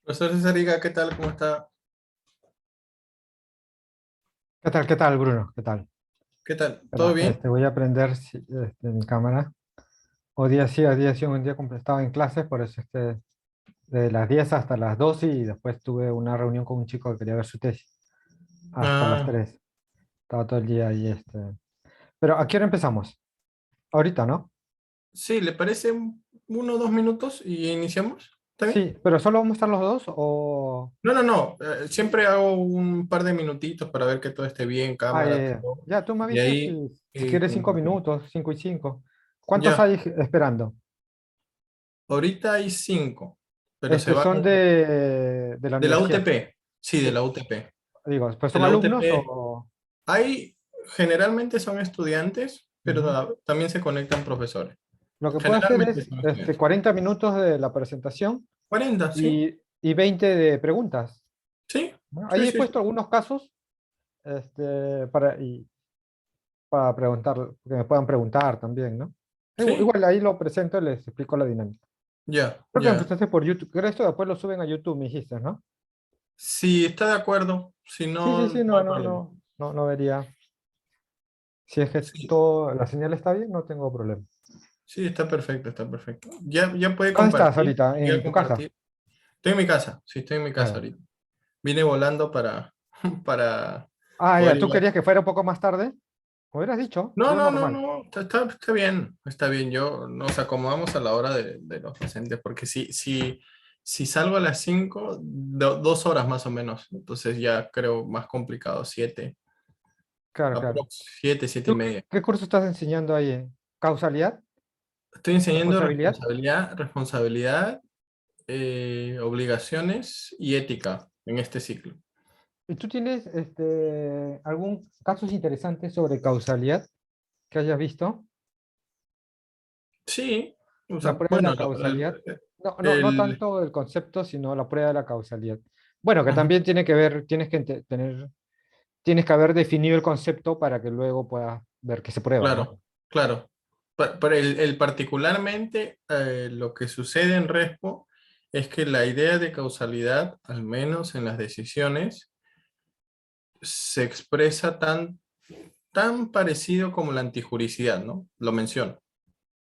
Profesor Cesariga, ¿qué tal? ¿Cómo está? Qué tal, Bruno? ¿Qué tal? ¿Qué tal? ¿Todo Espera, bien? voy a prender mi cámara. Hoy día sí, un día estaba en clases, por eso de las 10 hasta las 12 y después tuve una reunión con un chico que quería ver su tesis hasta las Ah, 3. Estaba todo el día ahí. Pero ¿a qué hora empezamos? Ahorita, ¿no? sí, ¿le parece uno o dos minutos y iniciamos? ¿Está bien? Sí, pero ¿solo vamos a estar los dos o...? No, no, no. Siempre hago un par de minutitos para ver que todo esté bien, Ah, cámara, todo. ya, tú me Y avisas ahí si quieres 5 compartimos. minutos, 5 y 5. ¿Cuántos Ya, hay esperando? ahorita hay cinco, pero se van Son de la de la universidad. UTP. Sí, de Sí, la UTP. digo, ¿pues De son la alumnos UTP o...? hay, generalmente son estudiantes, pero Ujú. también se conectan profesores. Lo que puedo hacer Generalmente es son estudiantes. 40 minutos de la presentación 40, ¿sí? y 20 de preguntas. Sí, Bueno, ahí sí, he sí, puesto sí. algunos casos para preguntar, que me puedan preguntar también, ¿no? Sí, Igual ahí lo presento y les explico la dinámica. ya, Creo que ya. empezaste por YouTube. Creo que esto después lo suben a YouTube, me dijiste, ¿no? Si está de acuerdo, si Sí, no, sí, no sí, hay no, no, problema. no, no, no vería. Si es que Sí, todo, la señal está bien, no tengo problema. sí, está perfecto, está perfecto. Ya puede ¿Dónde estás compartir. ahorita? Voy a ¿En tu casa? compartir. Estoy en mi casa, sí, estoy en mi casa Ah, ahorita. Vine volando para poder ya, ¿tú llegar. querías que fuera un poco más tarde? Me hubieras dicho, No, yo no, no, normal. no, está bien, está bien. Nos acomodamos a la hora de los docentes, porque si salgo a las 5, 2 horas más o menos, entonces ya creo más complicado, 7, Claro, claro. aprox, 7, 7 y ¿Tú media. qué curso estás enseñando ahí? ¿Causalidad? Estoy enseñando ¿Responsabilidad? responsabilidad, obligaciones y ética en este ciclo. ¿Y tú tienes algún casos interesantes sobre causalidad que hayas visto? Sí, o La sea, prueba de bueno, la causalidad. No, no, no el- tanto el concepto, sino la prueba de la causalidad. Bueno, que ujú, también tiene que ver, tienes que haber definido el concepto para que luego puedas ver que se prueba, ¿no? claro, claro. Pero particularmente lo que sucede en Respo es que la idea de causalidad, al menos en las decisiones, se expresa tan parecido como la antijuricidad, ¿no? Lo menciono.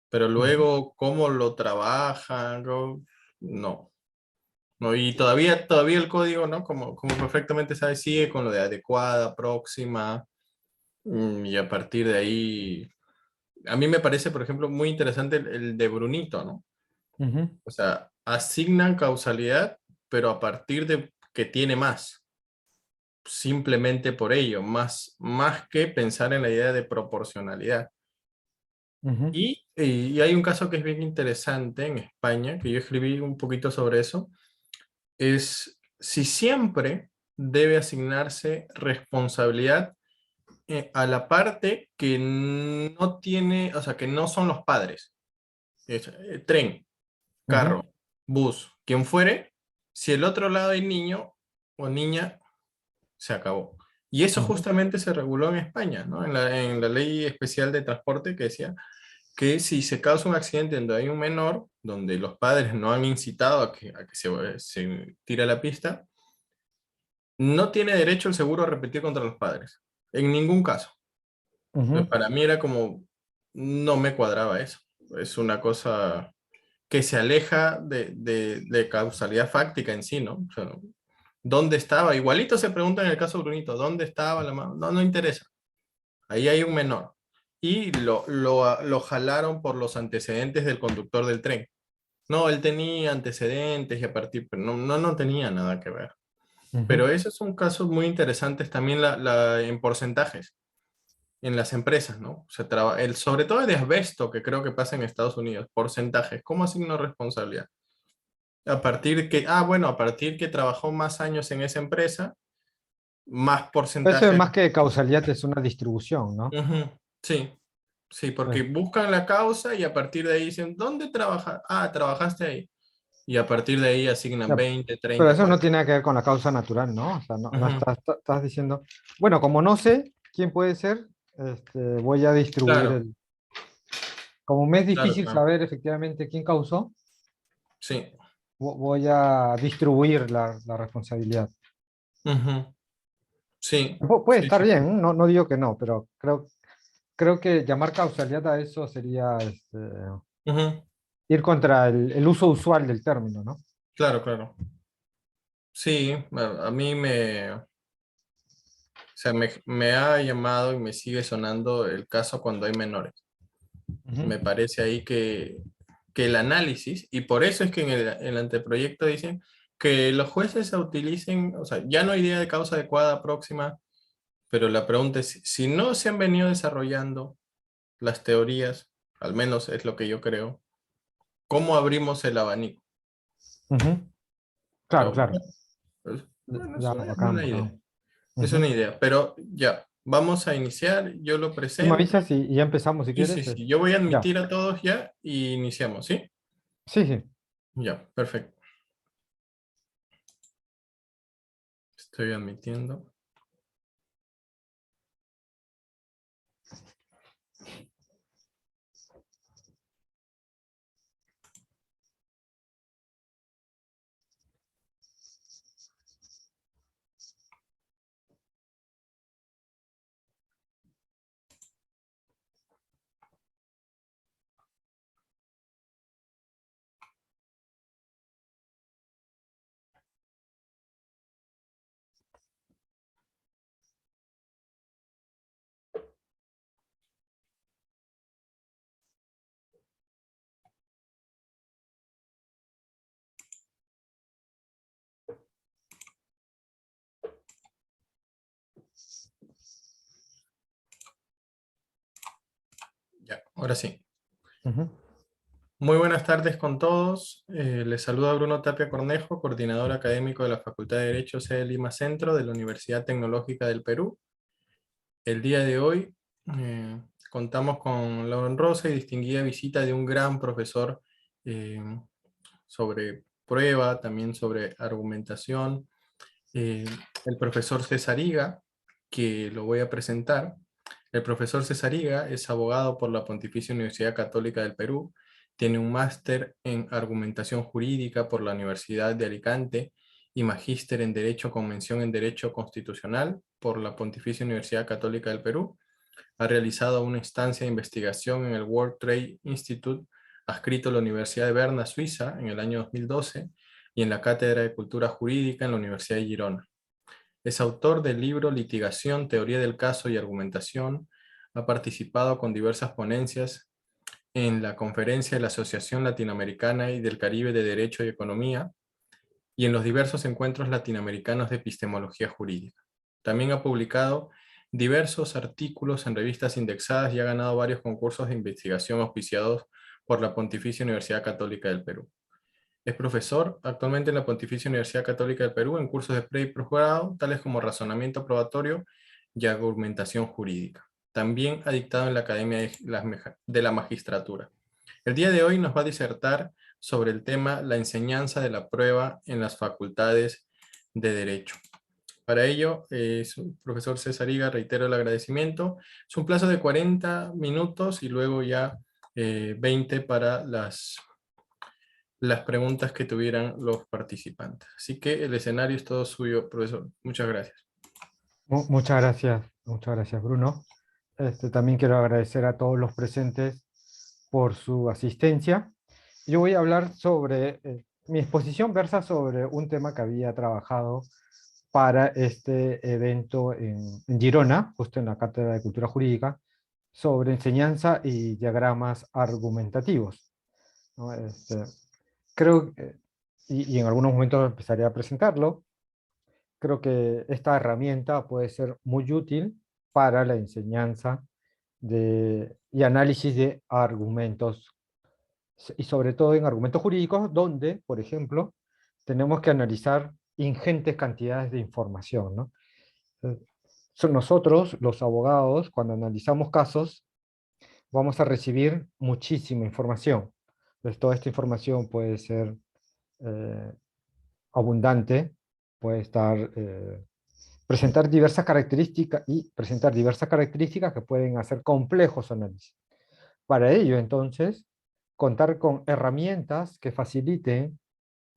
Pero Ujú, luego, ¿cómo lo trabajan? No. No, y todavía el código, ¿no? Como perfectamente sabes, sigue con lo de adecuada, próxima, y a partir de ahí, a mí me parece, por ejemplo, muy interesante el de Brunito, ¿no? ujú, O sea, asignan causalidad, pero a partir de que tiene más, simplemente por ello, más que pensar en la idea de proporcionalidad. ujú. Y hay un caso que es bien interesante en España, que yo escribí un poquito sobre eso, es si siempre debe asignarse responsabilidad a la parte que no tiene, o sea, que no son los padres. Tren, Ujú, carro, bus, quien fuere, si el otro lado hay niño o niña, se acabó. Y eso ujú. justamente se reguló en España, ¿no? En la ley especial de transporte que decía que si se causa un accidente donde hay un menor, donde los padres no han incitado a que se tire a la pista, no tiene derecho el seguro a repetir contra los padres, en ningún caso. Ujú. Para mí era como, no me cuadraba eso. Es una cosa que se aleja de causalidad fáctica en sí, ¿no? O sea, ¿dónde estaba? Igualito se pregunta en el caso de Brunito, ¿dónde estaba la mano? No, no interesa. Ahí hay un menor. Y lo jalaron por los antecedentes del conductor del tren. No, él tenía antecedentes y a partir, pero no tenía nada que ver. Ujú. Pero esos son casos muy interesantes también en porcentajes en las empresas, ¿no? Sobre todo de asbesto, que creo que pasa en Estados Unidos, porcentajes, ¿cómo asigno responsabilidad? A partir que trabajó más años en esa empresa, más Eso es porcentaje. más que causalidad, es una distribución, ¿no? Ujú, sí, sí, porque Eh, buscan la causa y a partir de ahí dicen, ¿dónde trabajas? Ah, trabajaste ahí. Y a partir de ahí asignan ya, 20, pero 30, eso no 40. tiene nada que ver con la causa natural, ¿no? O sea, no Ujú, estás diciendo, bueno, como no sé quién puede ser, voy a distribuir claro, el. Como me es claro, difícil claro. saber efectivamente quién causó, Sí, voy a distribuir la responsabilidad. Ujú. Sí, Puede sí, estar sí. bien, no, no digo que no, pero creo que llamar causalidad a eso sería Ujú. ir contra el uso usual del término, ¿no? Claro, claro. Sí, a mí o sea, me ha llamado y me sigue sonando el caso cuando hay menores. Ujú, Me parece ahí que el análisis, y por eso es que en el anteproyecto dicen que los jueces se utilicen, o sea, ya no hay idea de causa adecuada próxima, pero la pregunta es, si no se han venido desarrollando las teorías, al menos es lo que yo creo, ¿cómo abrimos el abanico? ujú. Claro, Pero claro. bueno, Ya, es bacán, una idea. bacán. Es Ujú. una idea, pero ya, vamos a iniciar, yo lo Tú me presento. avisas y ya empezamos si Sí, sí, quieres. sí, yo voy a Ya. admitir a todos ya y iniciamos, ¿sí? Sí, sí. Ya, perfecto. Estoy admitiendo. Ya, ahora sí. Ujú. Muy buenas tardes con todos. Les saluda Bruno Tapia Cornejo, coordinador académico de la Facultad de Derecho sede Lima Centro de la Universidad Tecnológica del Perú. El día de hoy eh, contamos con la honrosa y distinguida visita de un gran profesor eh, sobre prueba, también sobre argumentación, eh, el profesor Cesariga, que lo voy a presentar. El profesor Cesariga es abogado por la Pontificia Universidad Católica del Perú, tiene un máster en argumentación jurídica por la Universidad de Alicante y magíster en Derecho con mención en Derecho Constitucional por la Pontificia Universidad Católica del Perú. Ha realizado una estancia de investigación en el World Trade Institute, adscrito a la Universidad de Berna, Suiza, en el año 2012, y en la Cátedra de Cultura Jurídica en la Universidad de Girona. Es autor del libro Litigación, Teoría del Caso y Argumentación. Ha participado con diversas ponencias en la conferencia de la Asociación Latinoamericana y del Caribe de Derecho y Economía y en los diversos encuentros latinoamericanos de epistemología jurídica. También ha publicado diversos artículos en revistas indexadas y ha ganado varios concursos de investigación auspiciados por la Pontificia Universidad Católica del Perú. Es profesor actualmente en la Pontificia Universidad Católica del Perú en cursos de pre y posgrado, tales como razonamiento probatorio y argumentación jurídica. También ha dictado en la Academia de la Magistratura. El día de hoy nos va a disertar sobre el tema la enseñanza de la prueba en las facultades de Derecho. Para ello, profesor Cesariga, reitero el agradecimiento. Es un plazo de 40 minutos y luego ya 20 para las preguntas que tuvieran los participantes. Así que el escenario es todo suyo, profesor. Muchas gracias. Muchas gracias, Bruno. También quiero agradecer a todos los presentes por su asistencia. Yo voy a hablar sobre, mi exposición versa sobre un tema que había trabajado para este evento en Girona, justo en la Cátedra de Cultura Jurídica, sobre enseñanza y diagramas argumentativos, ¿no? Creo, y en algunos momentos empezaré a presentarlo. Creo que esta herramienta puede ser muy útil para la enseñanza y análisis de argumentos, y sobre todo en argumentos jurídicos, donde, por ejemplo, tenemos que analizar ingentes cantidades de información, ¿no? Eh, Nosotros, los abogados, cuando analizamos casos, vamos a recibir muchísima información. Entonces, toda esta información puede ser eh, abundante, puede presentar diversas características que pueden hacer complejos análisis. Para ello, entonces, contar con herramientas que faciliten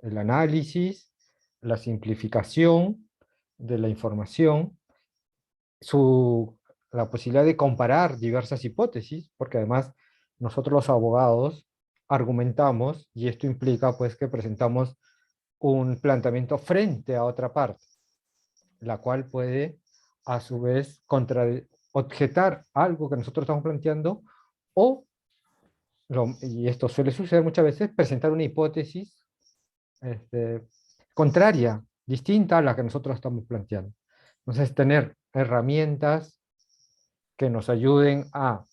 el análisis, la simplificación de la información, su, la posibilidad de comparar diversas hipótesis, porque además nosotros los abogados argumentamos, y esto implica pues que presentamos un planteamiento frente a otra parte, la cual puede a su vez objetar algo que nosotros estamos planteando, o, y esto suele suceder muchas veces, presentar una hipótesis contraria, distinta a la que nosotros estamos planteando. Entonces, tener herramientas que nos ayuden a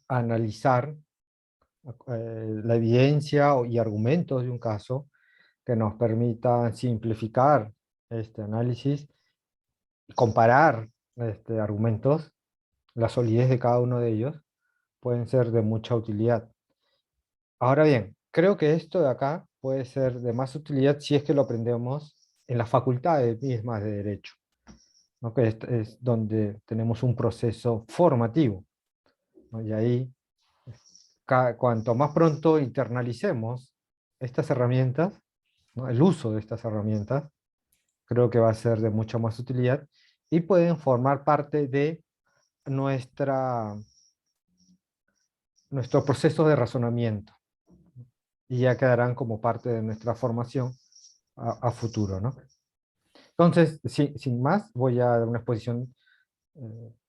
analizar la evidencia y argumentos de un caso, que nos permitan simplificar este análisis, comparar argumentos, la solidez de cada uno de ellos, pueden ser de mucha utilidad. Ahora bien, creo que esto de acá puede ser de más utilidad si es que lo aprendemos en las facultades mismas de Derecho, ¿no? Que es donde tenemos un proceso formativo, ¿no? Y ahí, cuanto más pronto internalicemos estas herramientas, ¿no? El uso de estas herramientas, creo que va a ser de mucha más utilidad y pueden formar parte de nuestra, nuestro proceso de razonamiento, y ya quedarán como parte de nuestra formación a futuro, ¿no? Entonces, sin más, voy a dar una exposición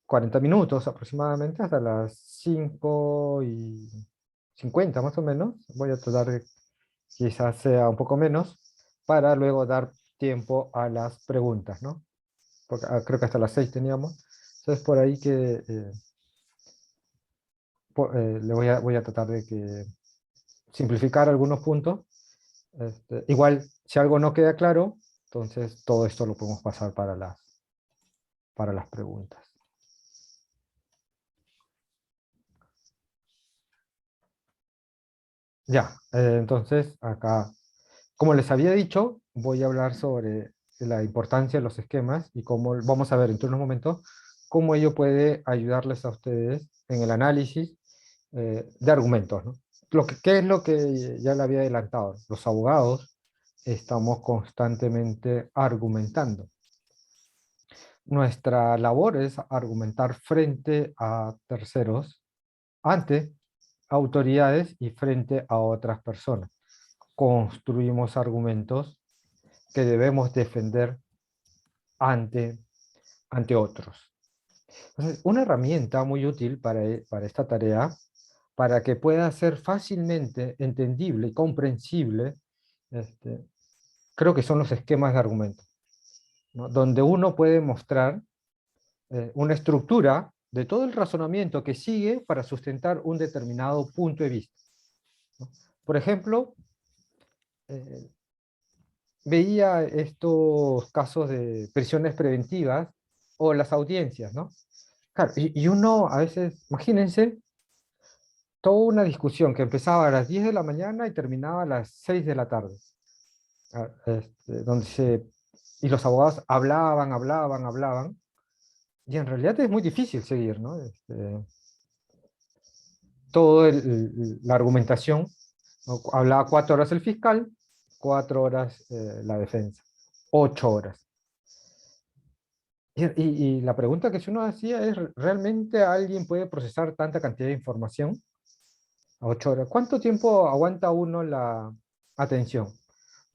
40 minutos aproximadamente, hasta las 5:50 más o menos. Voy a tratar de quizás sea un poco menos, para luego dar tiempo a las preguntas, ¿no? Porque, creo que hasta las 6 teníamos. Entonces, por ahí que voy a tratar de que simplificar algunos puntos. Igual, si algo no queda claro, entonces todo esto lo podemos pasar para las preguntas. Ya, entonces acá, como les había dicho, voy a hablar sobre la importancia de los esquemas y cómo vamos a ver en unos momentos cómo ello puede ayudarles a ustedes en el análisis de argumentos, ¿no? ¿Qué es lo que ya le había adelantado? Los abogados estamos constantemente argumentando. Nuestra labor es argumentar frente a terceros, ante autoridades y frente a otras personas. Construimos argumentos que debemos defender ante, ante otros. Entonces, una herramienta muy útil para esta tarea, para que pueda ser fácilmente entendible y comprensible, este, creo que son los esquemas de argumento, ¿no? Donde uno puede mostrar una estructura de todo el razonamiento que sigue para sustentar un determinado punto de vista, ¿no? Por ejemplo, eh, veía estos casos de prisiones preventivas o las audiencias, ¿no? Claro, y uno a veces, imagínense, toda una discusión que empezaba a las 10 de la mañana y terminaba a las 6 de la tarde, y los abogados hablaban, y en realidad es muy difícil seguir, ¿no? Toda la argumentación, ¿no? Hablaba 4 horas el fiscal, 4 horas la defensa, 8 horas. Y la pregunta que uno hacía es, ¿realmente alguien puede procesar tanta cantidad de información a 8 horas? ¿Cuánto tiempo aguanta uno la atención?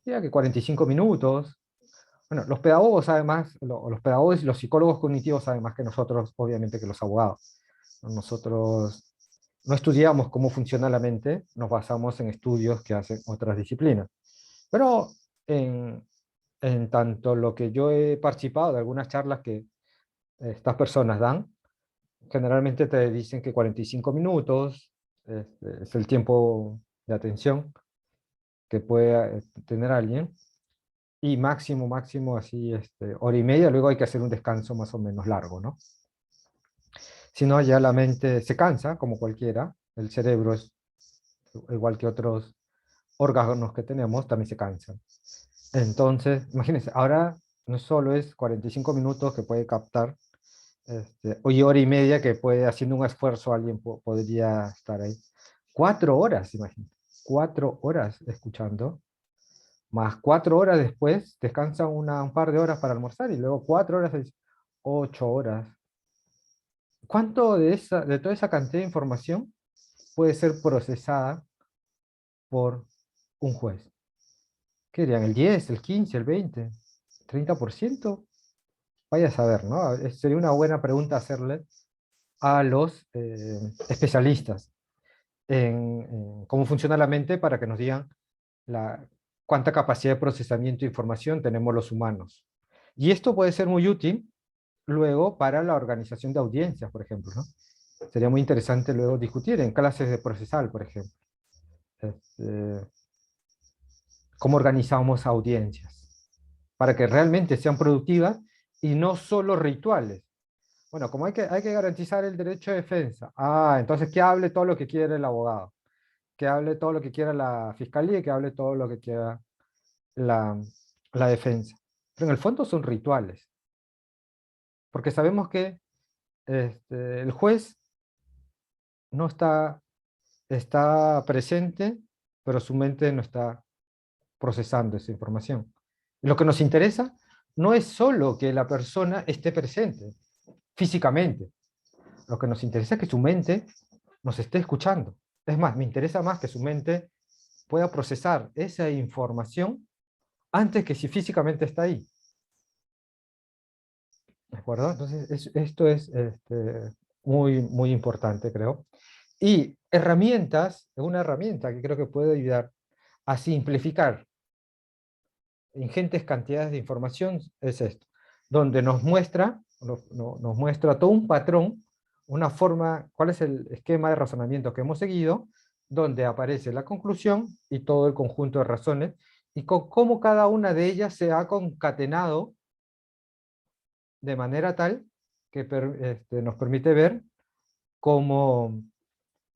Diría que 45 minutos. Bueno, los pedagogos además, los pedagogos y los psicólogos cognitivos saben más que nosotros, obviamente, que los abogados. Nosotros no estudiamos cómo funciona la mente, nos basamos en estudios que hacen otras disciplinas. Pero en tanto lo que yo he participado de algunas charlas que estas personas dan, generalmente te dicen que 45 minutos es el tiempo de atención que puede tener alguien, y máximo así, hora y media, luego hay que hacer un descanso más o menos largo, ¿no? Si no, ya la mente se cansa, como cualquiera, el cerebro es igual que otros órganos que tenemos, también se cansan. Entonces, imagínense, ahora no solo es 45 minutos que puede captar, y hora y media que puede, haciendo un esfuerzo, alguien podría estar ahí. 4 horas, imagínate, 4 horas escuchando. más 4 horas después, descansan un par de horas para almorzar y luego 4 horas, 8 horas. ¿Cuánto de toda esa cantidad de información puede ser procesada por un juez? ¿Qué dirían? ¿El 10, el 15, el 20, 30%? Vaya a saber, ¿no? Sería una buena pregunta hacerle a los especialistas en cómo funciona la mente para que nos digan la, cuánta capacidad de procesamiento de información tenemos los humanos. Y esto puede ser muy útil luego para la organización de audiencias, por ejemplo, ¿no? Sería muy interesante luego discutir en clases de procesal, por ejemplo. Este, cómo organizamos audiencias para que realmente sean productivas y no solo rituales. Bueno, como hay que garantizar el derecho de defensa. Entonces que hable todo lo que quiere el abogado, que hable todo lo que quiera la fiscalía y que hable todo lo que quiera la, la defensa. Pero en el fondo son rituales, porque sabemos que el juez no está presente, pero su mente no está procesando esa información. Lo que nos interesa no es solo que la persona esté presente físicamente, lo que nos interesa es que su mente nos esté escuchando. Es más, me interesa más que su mente pueda procesar esa información antes que si físicamente está ahí. ¿De acuerdo? Entonces, esto es muy, muy importante, creo. Y una herramienta que creo que puede ayudar a simplificar ingentes cantidades de información es esto, donde nos muestra todo un patrón, una forma, cuál es el esquema de razonamiento que hemos seguido, donde aparece la conclusión y todo el conjunto de razones, y con cómo cada una de ellas se ha concatenado de manera tal que nos permite ver cómo,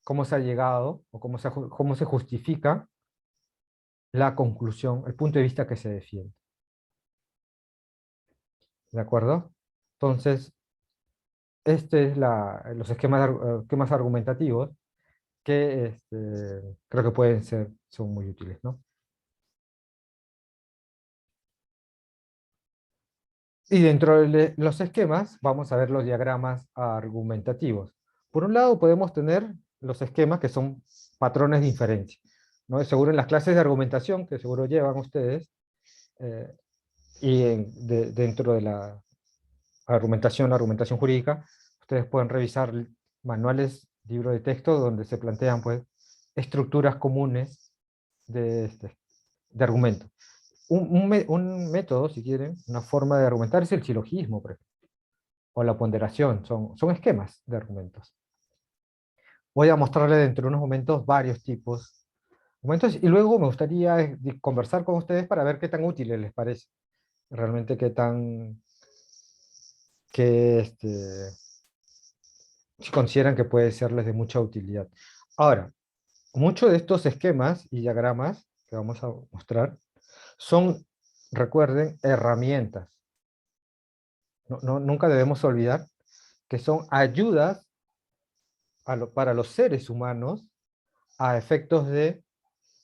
cómo se ha llegado o cómo se justifica la conclusión, el punto de vista que se defiende. ¿De acuerdo? Entonces, los esquemas argumentativos que creo que son muy útiles, ¿no? Y dentro de los esquemas vamos a ver los diagramas argumentativos. Por un lado podemos tener los esquemas que son patrones de inferencia, ¿no? Seguro en las clases de argumentación que seguro llevan ustedes, eh, y dentro de la argumentación jurídica, ustedes pueden revisar manuales, libros de texto, donde se plantean pues, estructuras comunes de argumento. Un método, si quieren, una forma de argumentar es el silogismo, por ejemplo, o la ponderación, son esquemas de argumentos. Voy a mostrarles dentro de unos momentos varios tipos de argumentos, y luego me gustaría conversar con ustedes para ver qué tan útiles les parece, realmente que si consideran que puede serles de mucha utilidad. Ahora, muchos de estos esquemas y diagramas que vamos a mostrar son, recuerden, herramientas. Nunca debemos olvidar que son ayudas para los seres humanos a efectos de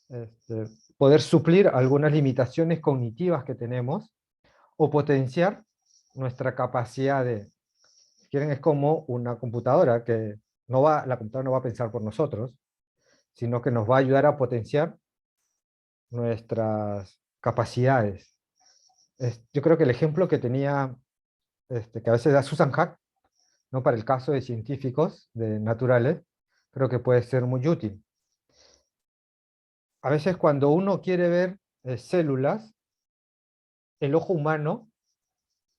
este, poder suplir algunas limitaciones cognitivas que tenemos o potenciar nuestra capacidad si quieren, es como una computadora que la computadora no va a pensar por nosotros, sino que nos va a ayudar a potenciar nuestras capacidades. Yo creo que el ejemplo que tenía, que a veces da Susan Hack, ¿no? Para el caso de científicos naturales, creo que puede ser muy útil. A veces cuando uno quiere ver células, el ojo humano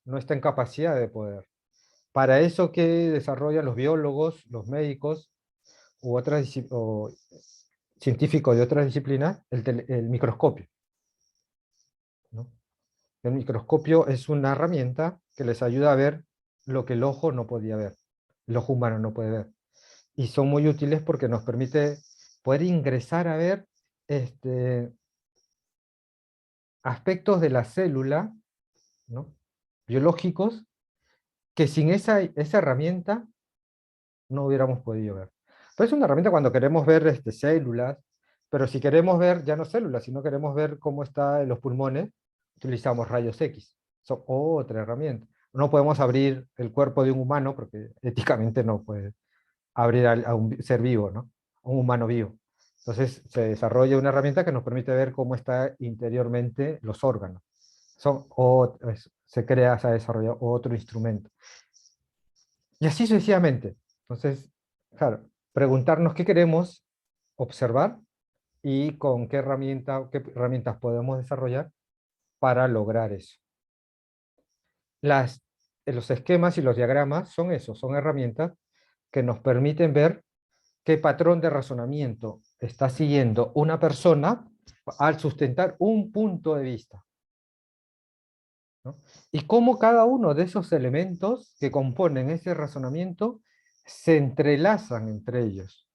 no está en capacidad de poder. Para eso que desarrollan los biólogos, los médicos o científicos de otras disciplinas, el microscopio, ¿no? El microscopio es una herramienta que les ayuda a ver lo que el ojo no podía ver, el ojo humano no puede ver. Y son muy útiles porque nos permite poder ingresar a ver aspectos de la célula, ¿no? Biológicos, que sin esa herramienta no hubiéramos podido ver. Pero es una herramienta cuando queremos ver células, Pero si queremos ver ya no células, si no queremos ver cómo está en los pulmones, utilizamos rayos X. Son otra herramienta. No podemos abrir el cuerpo de un humano porque éticamente no puede abrir a un ser vivo, ¿no? Un humano vivo. Entonces se desarrolla una herramienta que nos permite ver cómo está interiormente los órganos. Se crea, se ha desarrollado otro instrumento. Y así sucesivamente. Entonces, claro, preguntarnos qué queremos observar y con qué herramientas podemos desarrollar para lograr eso. Las, los esquemas y los diagramas son eso, son herramientas que nos permiten ver qué patrón de razonamiento está siguiendo una persona al sustentar un punto de vista, ¿no? Y cómo cada uno de esos elementos que componen ese razonamiento se entrelazan entre ellos.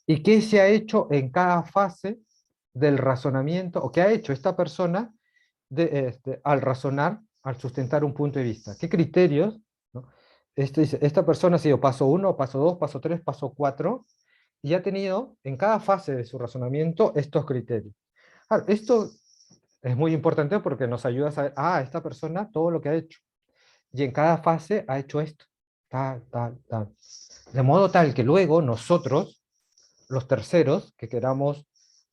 Y qué se ha hecho en cada fase del razonamiento, o qué ha hecho esta persona al razonar, al sustentar un punto de vista. ¿Qué criterios? ¿No? Esta persona ha sido paso 1, paso 2, paso 3, paso 4, y ha tenido en cada fase de su razonamiento estos criterios. Claro, esto es muy importante porque nos ayuda a saber, esta persona todo lo que ha hecho, y en cada fase ha hecho esto, tal, tal, tal. De modo tal que luego nosotros, los terceros, que queramos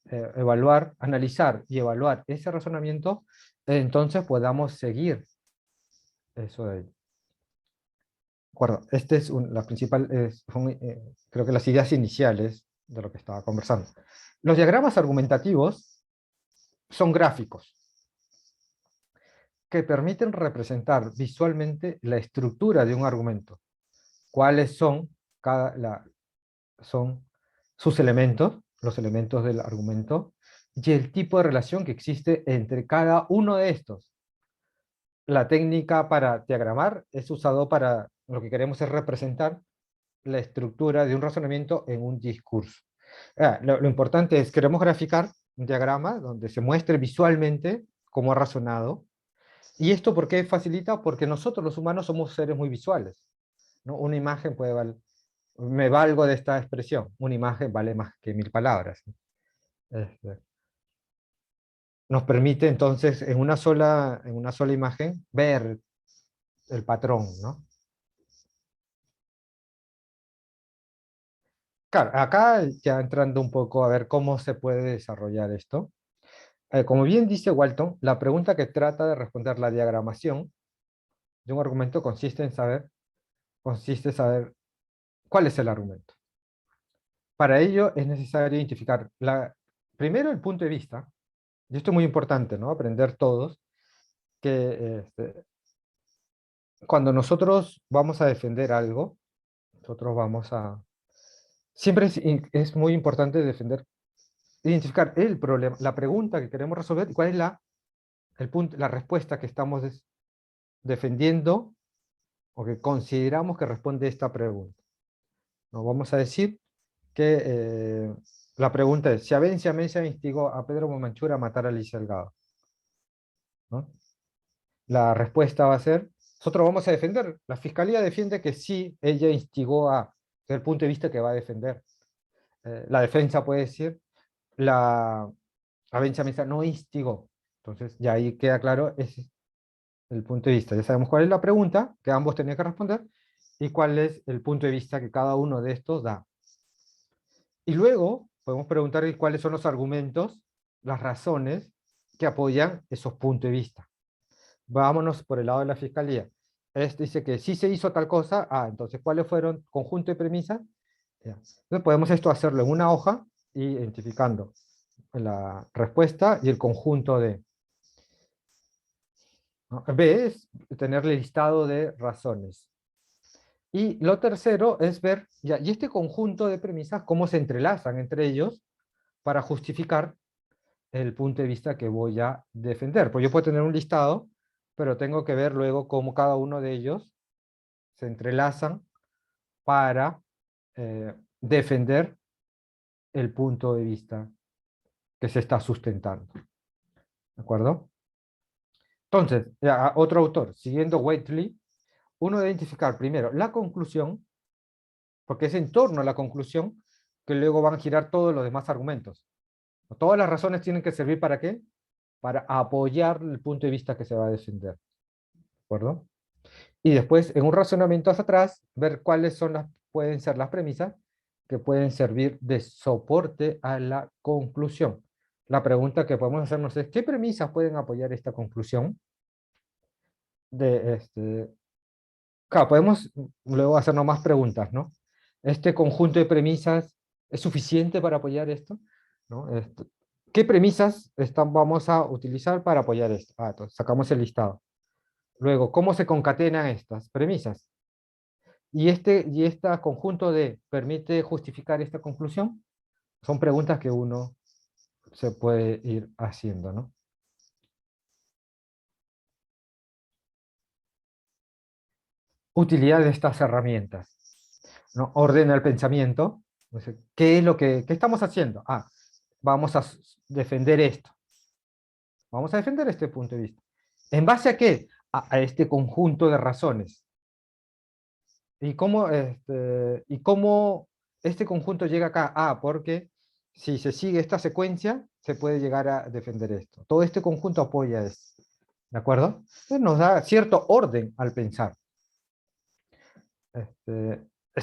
evaluar, analizar y evaluar ese razonamiento, entonces podamos seguir eso de ahí. De acuerdo, este es la principal, creo que las ideas iniciales de lo que estaba conversando. Los diagramas argumentativos son gráficos que permiten representar visualmente la estructura de un argumento. ¿Cuáles son, son sus elementos, los elementos del argumento, y el tipo de relación que existe entre cada uno de estos? La técnica para diagramar es usado para, lo que queremos es representar la estructura de un razonamiento en un discurso. Lo importante es, queremos graficar un diagrama donde se muestre visualmente cómo ha razonado. ¿Y esto por qué facilita? Porque nosotros los humanos somos seres muy visuales, ¿no? Una imagen puede valer, me valgo de esta expresión, una imagen vale más que 1000 palabras. Este, nos permite entonces en una sola imagen ver el patrón, ¿no? Claro, acá ya entrando un poco a ver cómo se puede desarrollar esto. Como bien dice Walton, la pregunta que trata de responder la diagramación de un argumento consiste en saber cuál es el argumento. Para ello es necesario identificar primero el punto de vista, y esto es muy importante, ¿no? Aprender todos que cuando nosotros vamos a defender algo, nosotros vamos a... Siempre es muy importante identificar el problema, la pregunta que queremos resolver y cuál es el punto, la respuesta que estamos defendiendo o que consideramos que responde esta pregunta. Nos vamos a decir que la pregunta es, si Abencia Mesa instigó a Pedro Bumanchur a matar a Liz Delgado, ¿no? La respuesta va a ser, nosotros vamos a defender, la fiscalía defiende que sí, ella instigó desde el punto de vista que va a defender. La defensa puede decir, Abencia Mesa no instigó. Entonces, ya ahí queda claro, ese es el punto de vista. Ya sabemos cuál es la pregunta que ambos tenían que responder y cuál es el punto de vista que cada uno de estos da. Y luego podemos preguntar cuáles son los argumentos, las razones que apoyan esos puntos de vista. Vámonos por el lado de la fiscalía. Este dice que sí se hizo tal cosa, entonces ¿cuáles fueron conjunto de premisas? Ya. Entonces podemos esto hacerlo en una hoja, identificando la respuesta y el conjunto de... ¿no? B es tener el listado de razones. Y lo tercero es ver, ya, y este conjunto de premisas, cómo se entrelazan entre ellos para justificar el punto de vista que voy a defender. Pues yo puedo tener un listado, pero tengo que ver luego cómo cada uno de ellos se entrelazan para defender el punto de vista que se está sustentando. ¿De acuerdo? Entonces, otro autor, siguiendo Whately, uno debe identificar primero la conclusión, porque es en torno a la conclusión que luego van a girar todos los demás argumentos. Todas las razones tienen que servir ¿para qué? Para apoyar el punto de vista que se va a defender. ¿De acuerdo? Y después, en un razonamiento hacia atrás, ver cuáles pueden ser las premisas que pueden servir de soporte a la conclusión. La pregunta que podemos hacernos es, ¿qué premisas pueden apoyar esta conclusión? Claro, podemos luego hacernos más preguntas, ¿no? ¿Este conjunto de premisas es suficiente para apoyar esto? ¿No? ¿Qué premisas vamos a utilizar para apoyar esto? Entonces sacamos el listado. Luego, ¿cómo se concatenan estas premisas? ¿Y este conjunto de permite justificar esta conclusión? Son preguntas que uno se puede ir haciendo, ¿no? Utilidad de estas herramientas, ¿no? Ordena el pensamiento. Entonces, ¿qué estamos haciendo? Vamos a defender esto. Vamos a defender este punto de vista. ¿En base a qué? A este conjunto de razones. ¿Y cómo este conjunto llega acá? Porque si se sigue esta secuencia, se puede llegar a defender esto. Todo este conjunto apoya esto. ¿De acuerdo? Entonces nos da cierto orden al pensar.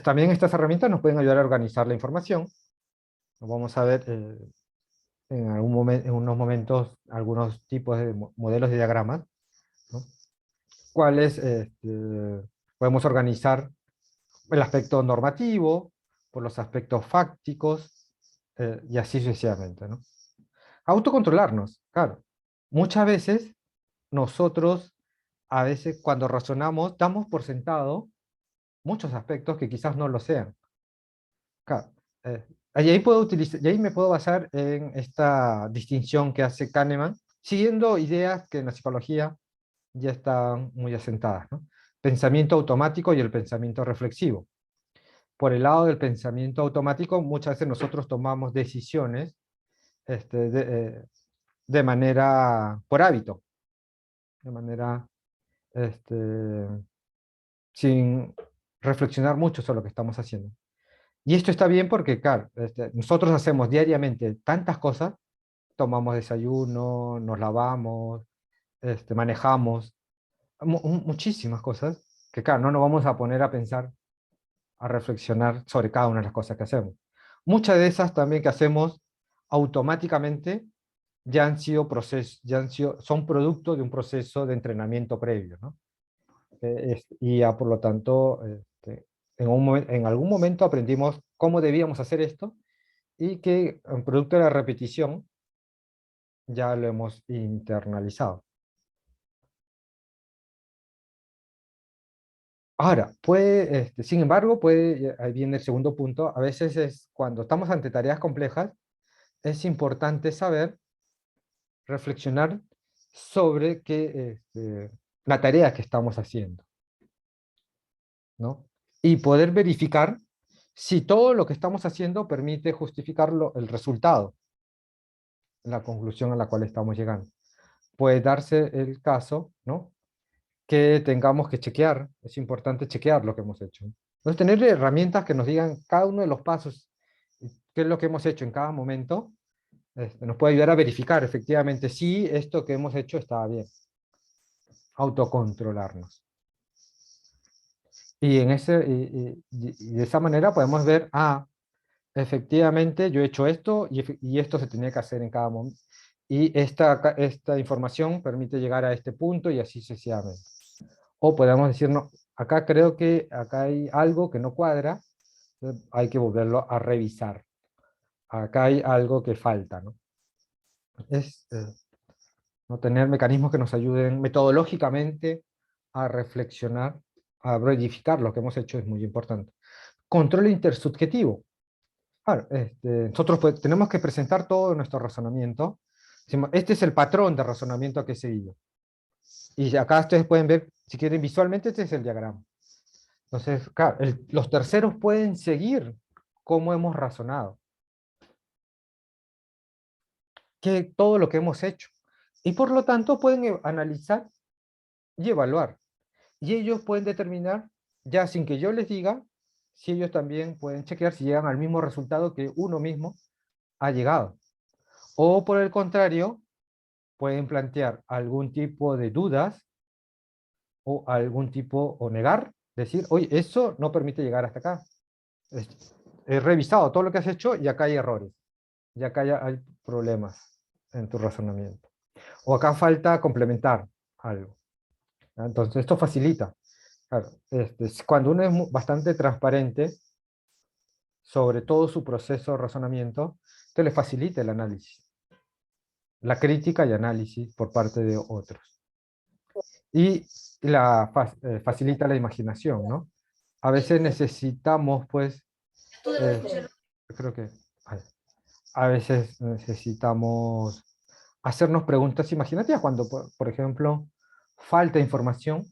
También estas herramientas nos pueden ayudar a organizar la información. Vamos a ver en unos momentos algunos tipos de modelos de diagramas, ¿no? Cuáles podemos organizar el aspecto normativo, por los aspectos fácticos, y así sucesivamente, ¿no? Autocontrolarnos, claro. Muchas veces nosotros, a veces cuando razonamos, damos por sentado muchos aspectos que quizás no lo sean. Claro, y ahí me puedo basar en esta distinción que hace Kahneman, siguiendo ideas que en la psicología ya están muy asentadas, ¿no? Pensamiento automático y el pensamiento reflexivo. Por el lado del pensamiento automático, muchas veces nosotros tomamos decisiones este, de, eh, por hábito, de manera este, sin reflexionar mucho sobre lo que estamos haciendo. Y esto está bien porque, claro, nosotros hacemos diariamente tantas cosas, tomamos desayuno, nos lavamos, manejamos, muchísimas cosas, que claro, no nos vamos a poner a pensar, a reflexionar sobre cada una de las cosas que hacemos. Muchas de esas también que hacemos automáticamente son producto de un proceso de entrenamiento previo, ¿no? Por lo tanto, en algún momento aprendimos cómo debíamos hacer esto y que en producto de la repetición ya lo hemos internalizado. Ahora, sin embargo, ahí viene el segundo punto, a veces cuando estamos ante tareas complejas, es importante saber reflexionar sobre la tarea que estamos haciendo, ¿no? Y poder verificar si todo lo que estamos haciendo permite justificarlo, el resultado, la conclusión a la cual estamos llegando. Puede darse el caso, ¿no? Que tengamos que chequear, es importante chequear lo que hemos hecho. Entonces, tener herramientas que nos digan cada uno de los pasos, qué es lo que hemos hecho en cada momento, nos puede ayudar a verificar efectivamente si esto que hemos hecho estaba bien. Autocontrolarnos. Y de esa manera podemos ver, efectivamente yo he hecho esto y esto se tenía que hacer en cada momento. Y esta información permite llegar a este punto y así sucesivamente. O podemos decir, no, acá creo que acá hay algo que no cuadra, hay que volverlo a revisar. Acá hay algo que falta, ¿no? Es no tener mecanismos que nos ayuden metodológicamente a reflexionar, a verificar lo que hemos hecho es muy importante. Control intersubjetivo. Claro, nosotros tenemos que presentar todo nuestro razonamiento. Decimos, este es el patrón de razonamiento que he seguido. Y acá ustedes pueden ver, si quieren visualmente, este es el diagrama. Entonces, claro, los terceros pueden seguir cómo hemos razonado, todo lo que hemos hecho. Y por lo tanto pueden analizar y evaluar. Y ellos pueden determinar, ya sin que yo les diga, si ellos también pueden chequear si llegan al mismo resultado que uno mismo ha llegado. O por el contrario, pueden plantear algún tipo de dudas o algún tipo, o negar, decir, oye, eso no permite llegar hasta acá. He revisado todo lo que has hecho y acá hay errores, y acá hay problemas en tu razonamiento. O acá falta complementar algo. Entonces, esto facilita. Claro, cuando uno es bastante transparente sobre todo su proceso de razonamiento, te le facilita el análisis, la crítica y análisis por parte de otros. Y facilita la imaginación, ¿no? A veces necesitamos, pues, creo que, a veces necesitamos hacernos preguntas imaginativas cuando, por ejemplo, falta información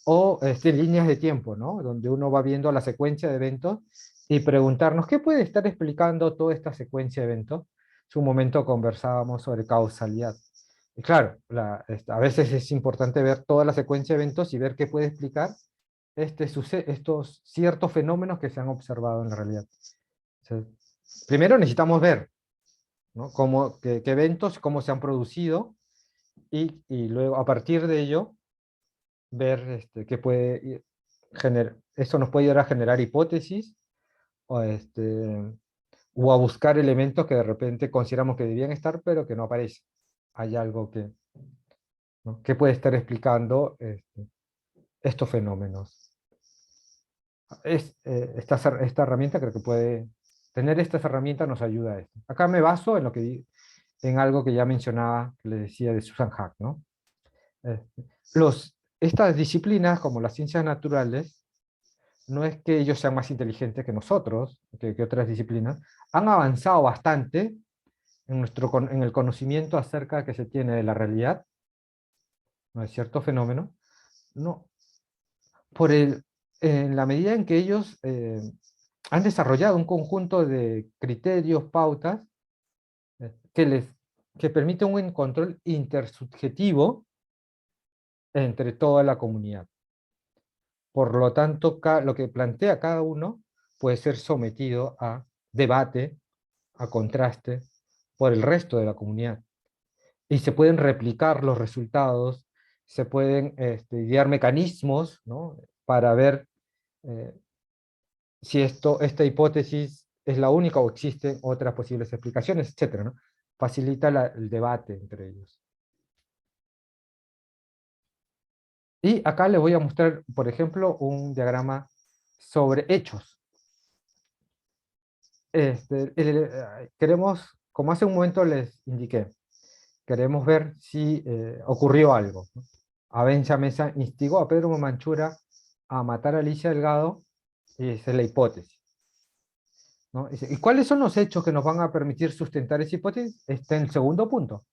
o líneas de tiempo, ¿no? Donde uno va viendo la secuencia de eventos y preguntarnos qué puede estar explicando toda esta secuencia de eventos. En un momento conversábamos sobre causalidad. Y claro, a veces es importante ver toda la secuencia de eventos y ver qué puede explicar estos ciertos fenómenos que se han observado en la realidad. O sea, primero necesitamos ver, ¿no? Qué eventos, cómo se han producido y luego a partir de ello ver qué puede generar. Eso nos puede ayudar a generar hipótesis o, o a buscar elementos que de repente consideramos que debían estar, pero que no aparecen. Hay algo ¿no? que puede estar explicando estos fenómenos. Esta herramienta creo que tener estas herramientas nos ayuda a esto. Acá me baso en en algo que ya mencionaba, que le decía de Susan Hack, ¿no? Este, estas disciplinas, como las ciencias naturales, no es que ellos sean más inteligentes que nosotros, que otras disciplinas, han avanzado bastante en el conocimiento acerca que se tiene de la realidad, ¿no? De cierto fenómeno, no, en la medida en que ellos han desarrollado un conjunto de criterios, pautas, que que permiten un control intersubjetivo entre toda la comunidad. Por lo tanto, lo que plantea cada uno puede ser sometido a debate, a contraste, por el resto de la comunidad. Y se pueden replicar los resultados, se pueden idear mecanismos, ¿no? Para ver eh, si esta hipótesis es la única o existen otras posibles explicaciones, etcétera, ¿no? Facilita el debate entre ellos. Y acá les voy a mostrar, por ejemplo, un diagrama sobre hechos. Queremos, como hace un momento les indiqué, queremos ver si ocurrió algo, ¿no? Avencha Mesa instigó a Pedro Mamanchura a matar a Alicia Delgado, y esa es la hipótesis, ¿no? ¿Y cuáles son los hechos que nos van a permitir sustentar esa hipótesis? Está en el segundo punto.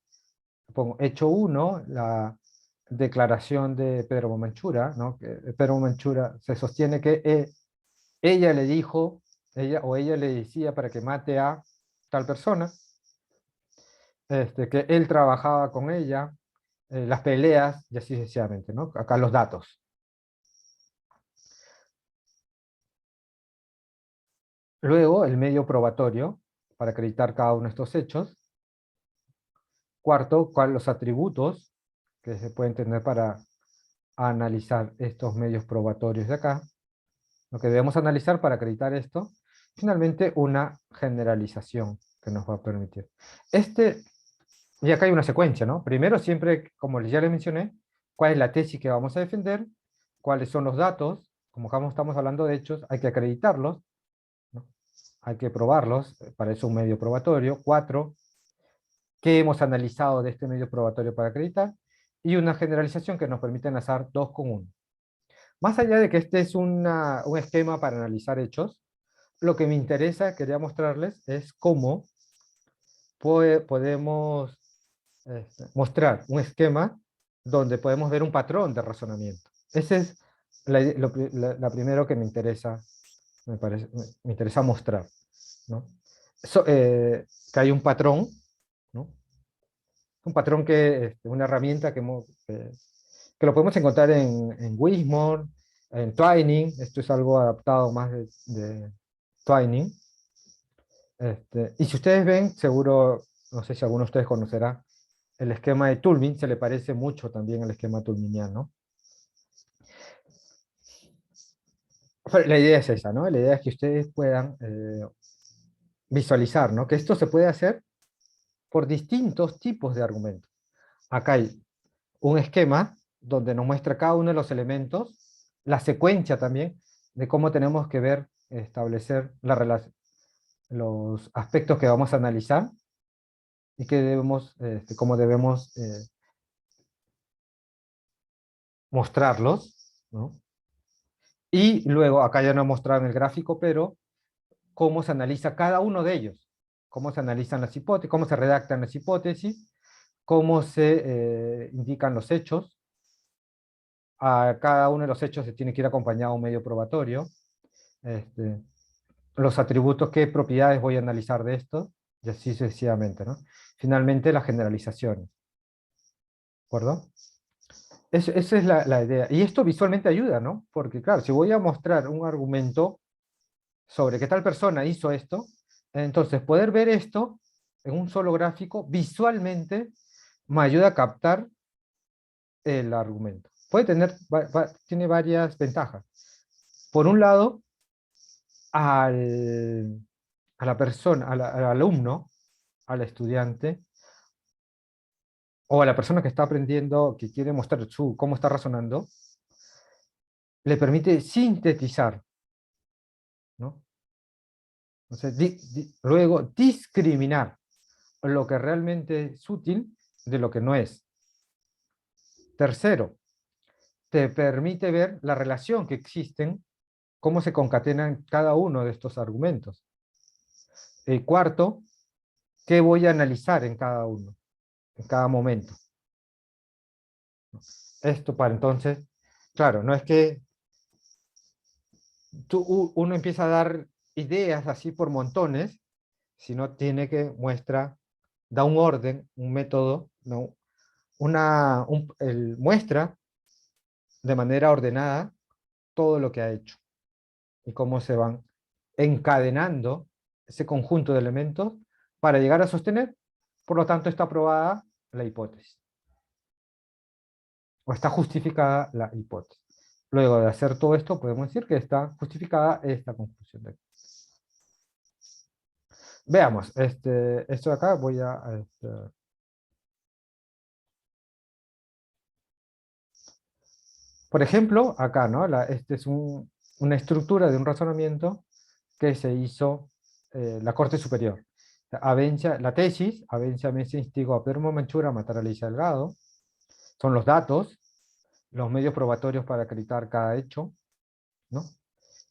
Pongo hecho 1, la declaración de Pedro Mamanchura, ¿no? Que Pedro Mamanchura se sostiene que ella le dijo, ella le decía para que mate a tal persona, que él trabajaba con ella, las peleas y así sucesivamente, ¿no? Acá los datos. Luego, el medio probatorio, para acreditar cada uno de estos hechos. Cuarto, cuáles los atributos que se pueden tener para analizar estos medios probatorios de acá. Lo que debemos analizar para acreditar esto. Finalmente, una generalización que nos va a permitir. Y acá hay una secuencia, ¿no? Primero, siempre, como ya les mencioné, cuál es la tesis que vamos a defender, cuáles son los datos, como estamos hablando de hechos, hay que acreditarlos, ¿no? Hay que probarlos, para eso un medio probatorio. 4, qué hemos analizado de este medio probatorio para acreditar, y una generalización que nos permite enlazar 2 con 1. Más allá de que este es un esquema para analizar hechos, lo que me interesa, quería mostrarles, es cómo podemos mostrar un esquema donde podemos ver un patrón de razonamiento. Ese es la primero que me interesa, me interesa mostrar, ¿no? Que hay un patrón, ¿no? Un patrón una herramienta que lo podemos encontrar en Wismore, en Twining. Esto es algo adaptado más de Twining. Y si ustedes ven, seguro No sé si alguno de ustedes conocerá el esquema de Tulmin, se le parece mucho también al esquema tulminiano. Pero la idea es esa, ¿no? La idea es que ustedes puedan visualizar, ¿no? Que esto se puede hacer por distintos tipos de argumentos. Acá hay un esquema donde nos muestra cada uno de los elementos, la secuencia también de cómo tenemos que ver, establecer la relación, los aspectos que vamos a analizar y que debemos, cómo debemos mostrarlos, ¿no? Y luego, acá ya no he mostrado en el gráfico, pero cómo se analiza cada uno de ellos, cómo se analizan las hipótesis, cómo se redactan las hipótesis, cómo se indican los hechos. A cada uno de los hechos se tiene que ir acompañado un medio probatorio. Este, los atributos, qué propiedades voy a analizar de esto, y así sucesivamente, ¿no? Finalmente, las generalizaciones. ¿De acuerdo? Esa es la idea. Y esto visualmente ayuda, ¿no? Porque, claro, si voy a mostrar un argumento sobre qué tal persona hizo esto, entonces poder ver esto en un solo gráfico visualmente me ayuda a captar el argumento. Puede tener, tiene varias ventajas. Por un lado, a la persona, al alumno, al estudiante, o a la persona que está aprendiendo, que quiere mostrar cómo está razonando, le permite sintetizar, ¿no? Entonces, luego discriminar lo que realmente es útil de lo que no es. Tercero, te permite ver la relación que existen, cómo se concatenan cada uno de estos argumentos. Cuarto, qué voy a analizar en cada uno, en cada momento. Esto para entonces, claro, no es que uno empieza a dar ideas así por montones, sino tiene que da un orden, un método, ¿no? Muestra de manera ordenada todo lo que ha hecho y cómo se van encadenando ese conjunto de elementos para llegar a sostener, por lo tanto está aprobada la hipótesis, o está justificada la hipótesis. Luego de hacer todo esto, podemos decir que está justificada esta conclusión de aquí. Veamos, esto de acá voy a... por ejemplo, acá, ¿no? Este es una estructura de un razonamiento que se hizo la Corte Superior. La tesis, Avencia Mesa instigó a Permo Manchura a matar a Alicia Delgado, son los datos, los medios probatorios para acreditar cada hecho, ¿no?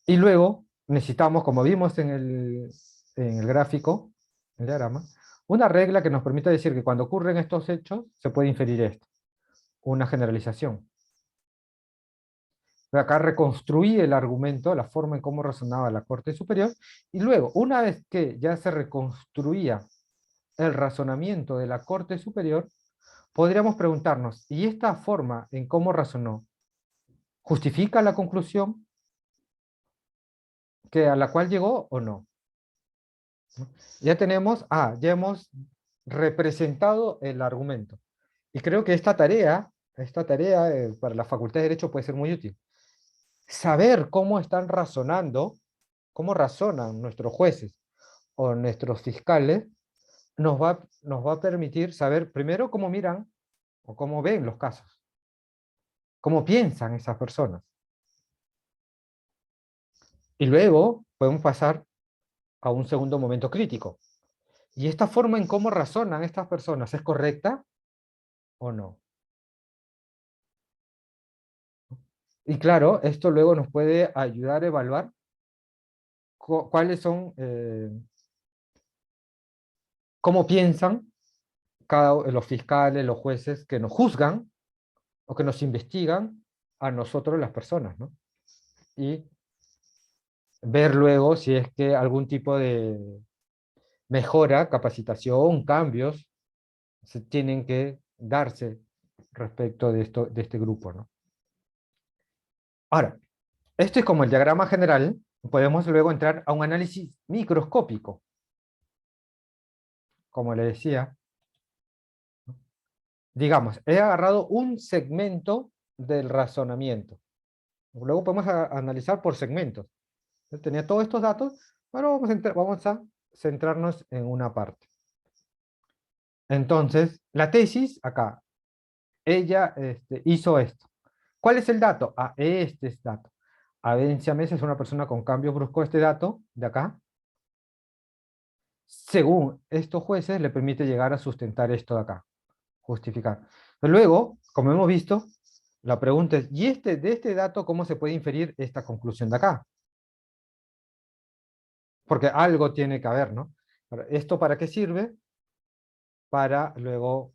Y luego necesitamos, como vimos en el gráfico, el diagrama, una regla que nos permita decir que cuando ocurren estos hechos se puede inferir esto, una generalización. Acá reconstruí el argumento, la forma en cómo razonaba la Corte Superior, y luego, una vez que ya se reconstruía el razonamiento de la Corte Superior, podríamos preguntarnos, ¿y esta forma en cómo razonó justifica la conclusión a la cual llegó o no? Ya ya hemos representado el argumento. Y creo que esta tarea para la Facultad de Derecho puede ser muy útil. Saber cómo están razonando, cómo razonan nuestros jueces o nuestros fiscales, nos va a permitir saber primero cómo miran o cómo ven los casos, cómo piensan esas personas. Y luego podemos pasar a un segundo momento crítico. ¿Y esta forma en cómo razonan estas personas es correcta o no? Y claro, esto luego nos puede ayudar a evaluar cuáles son, cómo piensan los fiscales, los jueces que nos juzgan o que nos investigan a nosotros las personas, ¿no? Y ver luego si es que algún tipo de mejora, capacitación, cambios se tienen que darse respecto de este grupo, ¿no? Ahora, esto es como el diagrama general, podemos luego entrar a un análisis microscópico. como le decía, digamos, he agarrado un segmento del razonamiento. Luego podemos analizar por segmentos. Yo tenía todos estos datos, pero vamos a centrarnos en una parte. Entonces, la tesis, acá, ella hizo esto. ¿Cuál es el dato? Ah, este es dato. Avencia Mesa es una persona con cambio brusco de este dato, de acá. Según estos jueces, le permite llegar a sustentar esto de acá, justificar. Pero luego, como hemos visto, la pregunta es, ¿y de este dato cómo se puede inferir esta conclusión de acá? Porque algo tiene que haber, ¿no? ¿Esto para qué sirve? Para luego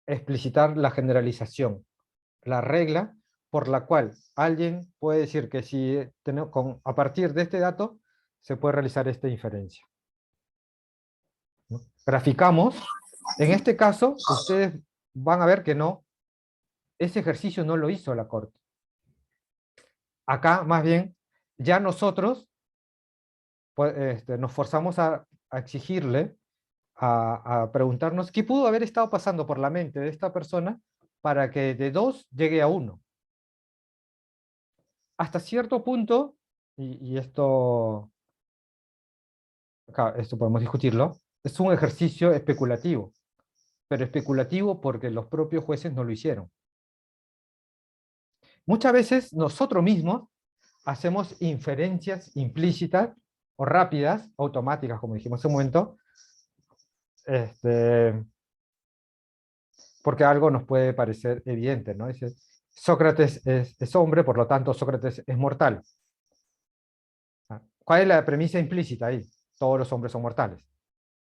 explicitar la generalización, la regla por la cual alguien puede decir que si a partir de este dato se puede realizar esta inferencia, ¿no? Graficamos. En este caso, ustedes van a ver que no, ese ejercicio no lo hizo la Corte. Acá, más bien, ya nosotros pues, nos forzamos a exigirle, a preguntarnos qué pudo haber estado pasando por la mente de esta persona para que de 2 llegue a 1. Hasta cierto punto, y esto, acá, esto podemos discutirlo, es un ejercicio especulativo, pero especulativo porque los propios jueces no lo hicieron. Muchas veces nosotros mismos hacemos inferencias implícitas o rápidas, automáticas, como dijimos hace un momento, porque algo nos puede parecer evidente, ¿no? Dice, Sócrates es hombre, por lo tanto Sócrates es mortal. ¿Cuál es la premisa implícita ahí? Todos los hombres son mortales.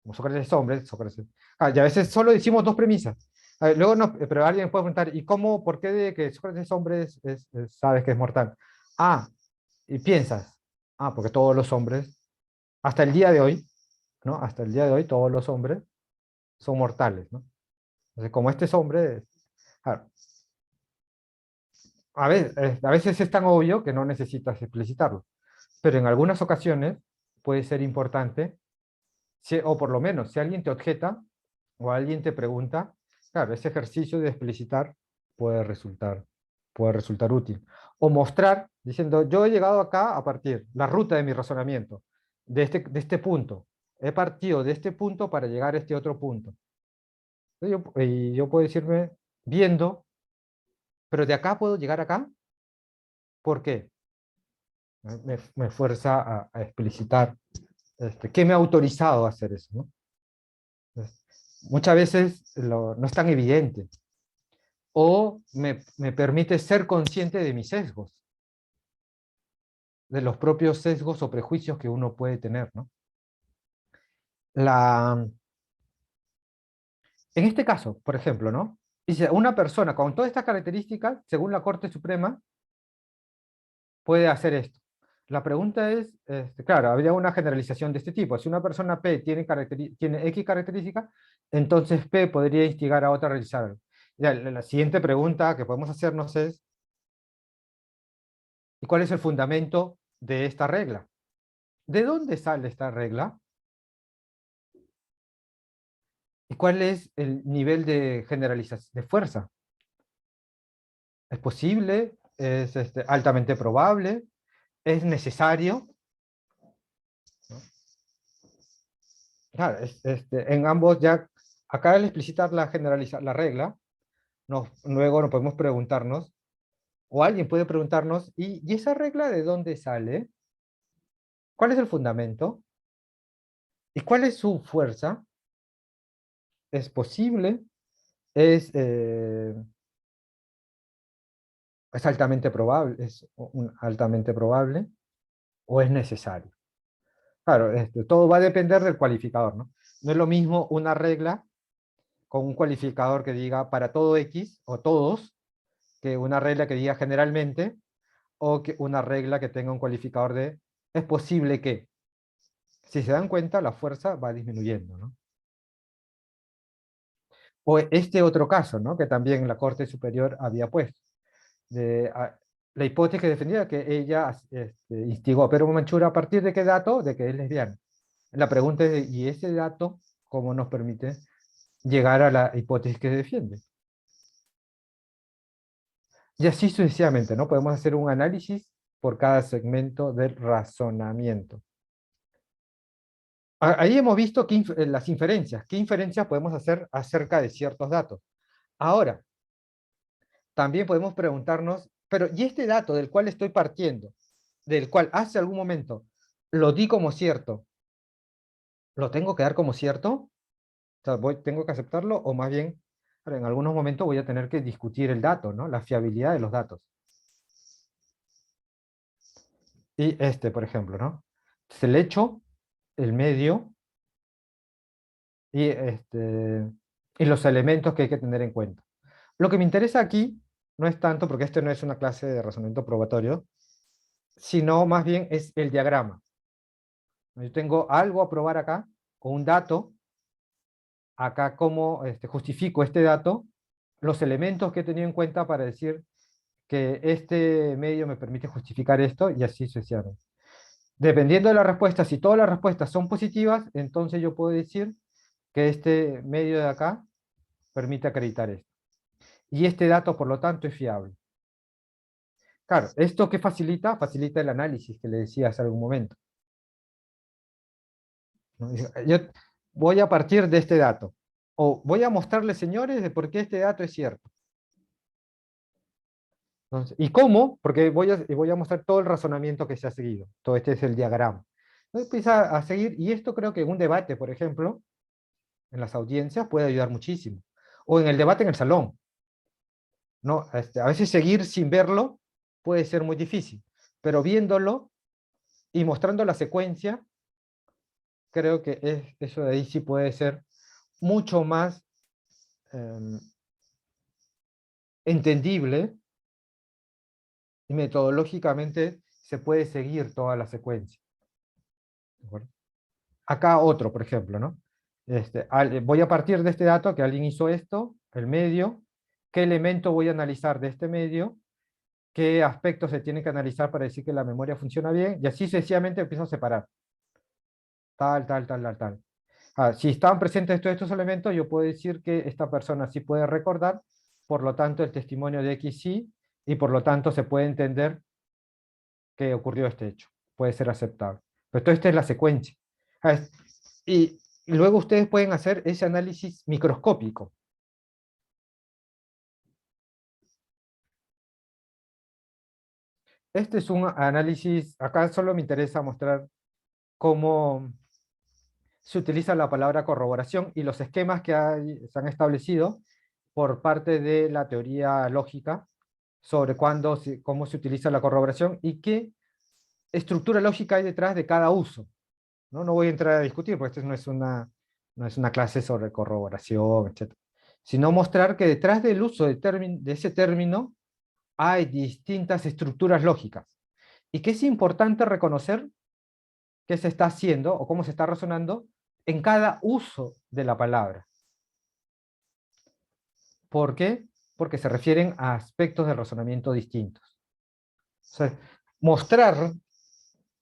Como Sócrates es hombre, Sócrates... y a veces solo decimos dos premisas. Luego pero alguien puede preguntar, ¿y cómo, por qué de que Sócrates es hombre sabes que es mortal? Ah, y piensas, porque todos los hombres, hasta el día de hoy, ¿no? Hasta el día de hoy todos los hombres son mortales, ¿no? Entonces, como este es hombre, claro, a veces es tan obvio que no necesitas explicitarlo, pero en algunas ocasiones puede ser importante, o por lo menos si alguien te objeta o alguien te pregunta, claro, ese ejercicio de explicitar puede resultar, puede resultar útil. O mostrar, diciendo, yo he llegado acá a partir la ruta de mi razonamiento, de este punto. He partido de este punto para llegar a este otro punto. Y yo puedo decirme, viendo, pero de acá puedo llegar acá. ¿Por qué? Me fuerza a explicitar qué me ha autorizado a hacer eso, ¿no? Entonces, muchas veces no es tan evidente. O me permite ser consciente de mis sesgos, de los propios sesgos o prejuicios que uno puede tener, ¿no? En este caso, por ejemplo, ¿no? Dice, una persona con todas estas características, según la Corte Suprema, puede hacer esto. La pregunta es, claro, habría una generalización de este tipo. Si una persona P tiene X características, entonces P podría instigar a otra a realizarlo. Ya, la siguiente pregunta que podemos hacernos es, ¿y cuál es el fundamento de esta regla? ¿De dónde sale esta regla? ¿Y cuál es el nivel de generalización de fuerza? ¿Es posible? ¿Es altamente probable? ¿Es necesario? ¿No? Claro, en ambos ya, acá al explicitar la regla, luego nos podemos preguntarnos, o alguien puede preguntarnos, ¿y esa regla de dónde sale? ¿Cuál es el fundamento? ¿Y cuál es su fuerza? ¿Es posible? ¿Es, eh, ¿Es altamente probable? ¿Es altamente probable? ¿O es necesario? Claro, todo va a depender del cualificador, ¿no? No es lo mismo una regla con un cualificador que diga para todo X o todos, que una regla que diga generalmente, o que una regla que tenga un cualificador de es posible que. Si se dan cuenta, la fuerza va disminuyendo, ¿no? O este otro caso, ¿no? Que también la Corte Superior había puesto. La hipótesis que defendía que ella instigó a Pedro Manchura a partir de qué dato, de que es lesbiana. La pregunta es, ¿y ese dato cómo nos permite llegar a la hipótesis que defiende? Y así sucesivamente, ¿no? Podemos hacer un análisis por cada segmento del razonamiento. Ahí hemos visto las inferencias. ¿Qué inferencias podemos hacer acerca de ciertos datos? Ahora, también podemos preguntarnos, pero ¿y este dato del cual estoy partiendo, del cual hace algún momento lo di como cierto, lo tengo que dar como cierto? O sea, tengo que aceptarlo o más bien, en algunos momentos voy a tener que discutir el dato, ¿no? La fiabilidad de los datos. Y este, por ejemplo, ¿no? Es el hecho, el medio y los elementos que hay que tener en cuenta. Lo que me interesa aquí no es tanto, porque este no es una clase de razonamiento probatorio, sino más bien es el diagrama. Yo tengo algo a probar acá, o un dato, acá cómo justifico este dato, los elementos que he tenido en cuenta para decir que este medio me permite justificar esto, y así sucesivamente. Dependiendo de la respuesta, si todas las respuestas son positivas, entonces yo puedo decir que este medio de acá permite acreditar esto. Y este dato, por lo tanto, es fiable. Claro, ¿esto qué facilita? Facilita el análisis que le decía hace algún momento, ¿no? Yo voy a partir de este dato, o voy a mostrarles, señores, de por qué este dato es cierto. Entonces, ¿y cómo? Porque voy a mostrar todo el razonamiento que se ha seguido. Todo este es el diagrama. Entonces empieza a seguir, y esto creo que en un debate, por ejemplo, en las audiencias puede ayudar muchísimo. O en el debate en el salón, ¿no? A veces seguir sin verlo puede ser muy difícil, pero viéndolo y mostrando la secuencia, creo que eso de ahí sí puede ser mucho más eh, entendible y metodológicamente se puede seguir toda la secuencia. ¿De acuerdo? Acá otro, por ejemplo, ¿no? Voy a partir de este dato que alguien hizo esto, el medio, qué elemento voy a analizar de este medio, qué aspectos se tienen que analizar para decir que la memoria funciona bien, y así sencillamente empiezo a separar. Tal, tal, tal, tal, tal. Si estaban presentes todos estos elementos, yo puedo decir que esta persona sí puede recordar, por lo tanto el testimonio de X sí, y por lo tanto se puede entender que ocurrió este hecho. Puede ser aceptable. Pero todo esto es la secuencia. Ah, es- y luego ustedes pueden hacer ese análisis microscópico. Este es un análisis, acá solo me interesa mostrar cómo se utiliza la palabra corroboración y los esquemas que se han establecido por parte de la teoría lógica sobre cómo se utiliza la corroboración y qué estructura lógica hay detrás de cada uso. No, no voy a entrar a discutir, porque esto no es una clase sobre corroboración, etc. Sino mostrar que detrás del uso de ese término hay distintas estructuras lógicas. Y que es importante reconocer qué se está haciendo o cómo se está razonando en cada uso de la palabra. ¿Por qué? Porque se refieren a aspectos del razonamiento distintos. O sea, mostrar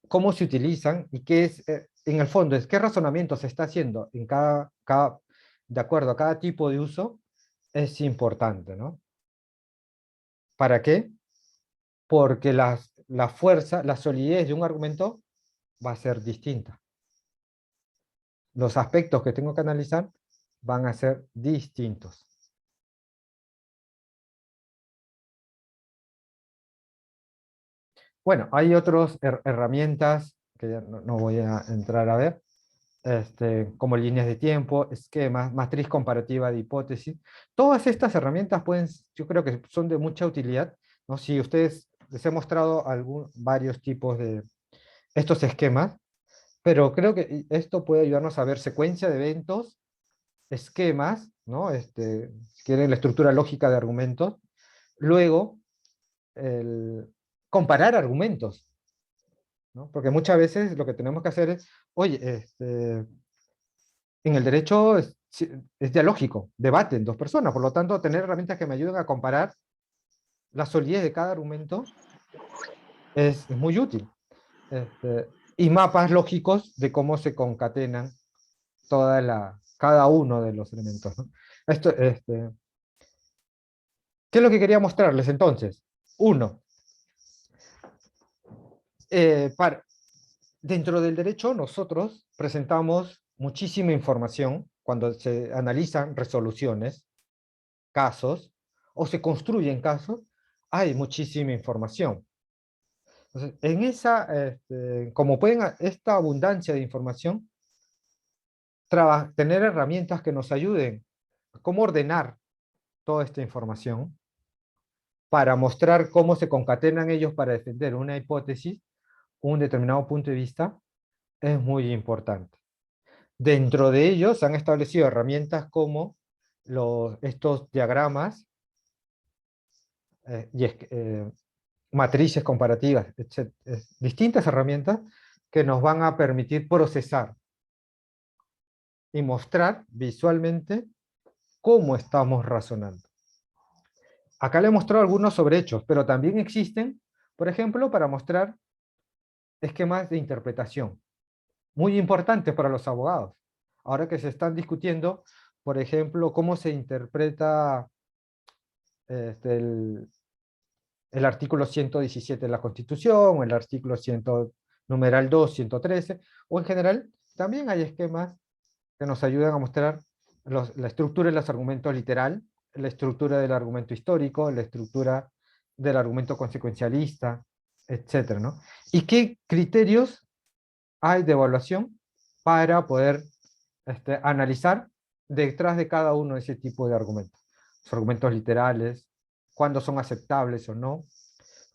cómo se utilizan y qué es, en el fondo, es qué razonamiento se está haciendo en de acuerdo a cada tipo de uso, es importante, ¿no? ¿Para qué? Porque la fuerza, la solidez de un argumento va a ser distinta. Los aspectos que tengo que analizar van a ser distintos. Bueno, hay otras herramientas que ya no voy a entrar a ver, como líneas de tiempo, esquemas, matriz comparativa de hipótesis. Todas estas herramientas yo creo que son de mucha utilidad, ¿no? Si ustedes les he mostrado varios tipos de estos esquemas, pero creo que esto puede ayudarnos a ver secuencia de eventos, esquemas, ¿no? Si quieren la estructura lógica de argumentos, luego comparar argumentos, ¿no? Porque muchas veces lo que tenemos que hacer es, oye, en el derecho es dialógico, debaten dos personas, por lo tanto, tener herramientas que me ayuden a comparar la solidez de cada argumento es muy útil. Este, y mapas lógicos de cómo se concatenan cada uno de los elementos, ¿no? ¿Qué es lo que quería mostrarles entonces? Uno, para, dentro del derecho nosotros presentamos muchísima información cuando se analizan resoluciones, casos, o se construyen casos, hay muchísima información. Entonces, como pueden, esta abundancia de información, tener herramientas que nos ayuden a cómo ordenar toda esta información para mostrar cómo se concatenan ellos para defender una hipótesis, un determinado punto de vista, es muy importante. Dentro de ellos se han establecido herramientas como estos diagramas, matrices comparativas, etc. Distintas herramientas que nos van a permitir procesar y mostrar visualmente cómo estamos razonando. Acá le he mostrado algunos sobre hechos, pero también existen, por ejemplo, para mostrar esquemas de interpretación, muy importantes para los abogados. Ahora que se están discutiendo, por ejemplo, cómo se interpreta el artículo 117 de la Constitución, o el artículo numeral 2, 113, o en general, también hay esquemas que nos ayudan a mostrar la estructura de los argumentos literal, la estructura del argumento histórico, la estructura del argumento consecuencialista, etcétera, ¿no? ¿Y qué criterios hay de evaluación para poder analizar detrás de cada uno de ese tipo de argumentos? Los argumentos literales, cuándo son aceptables o no,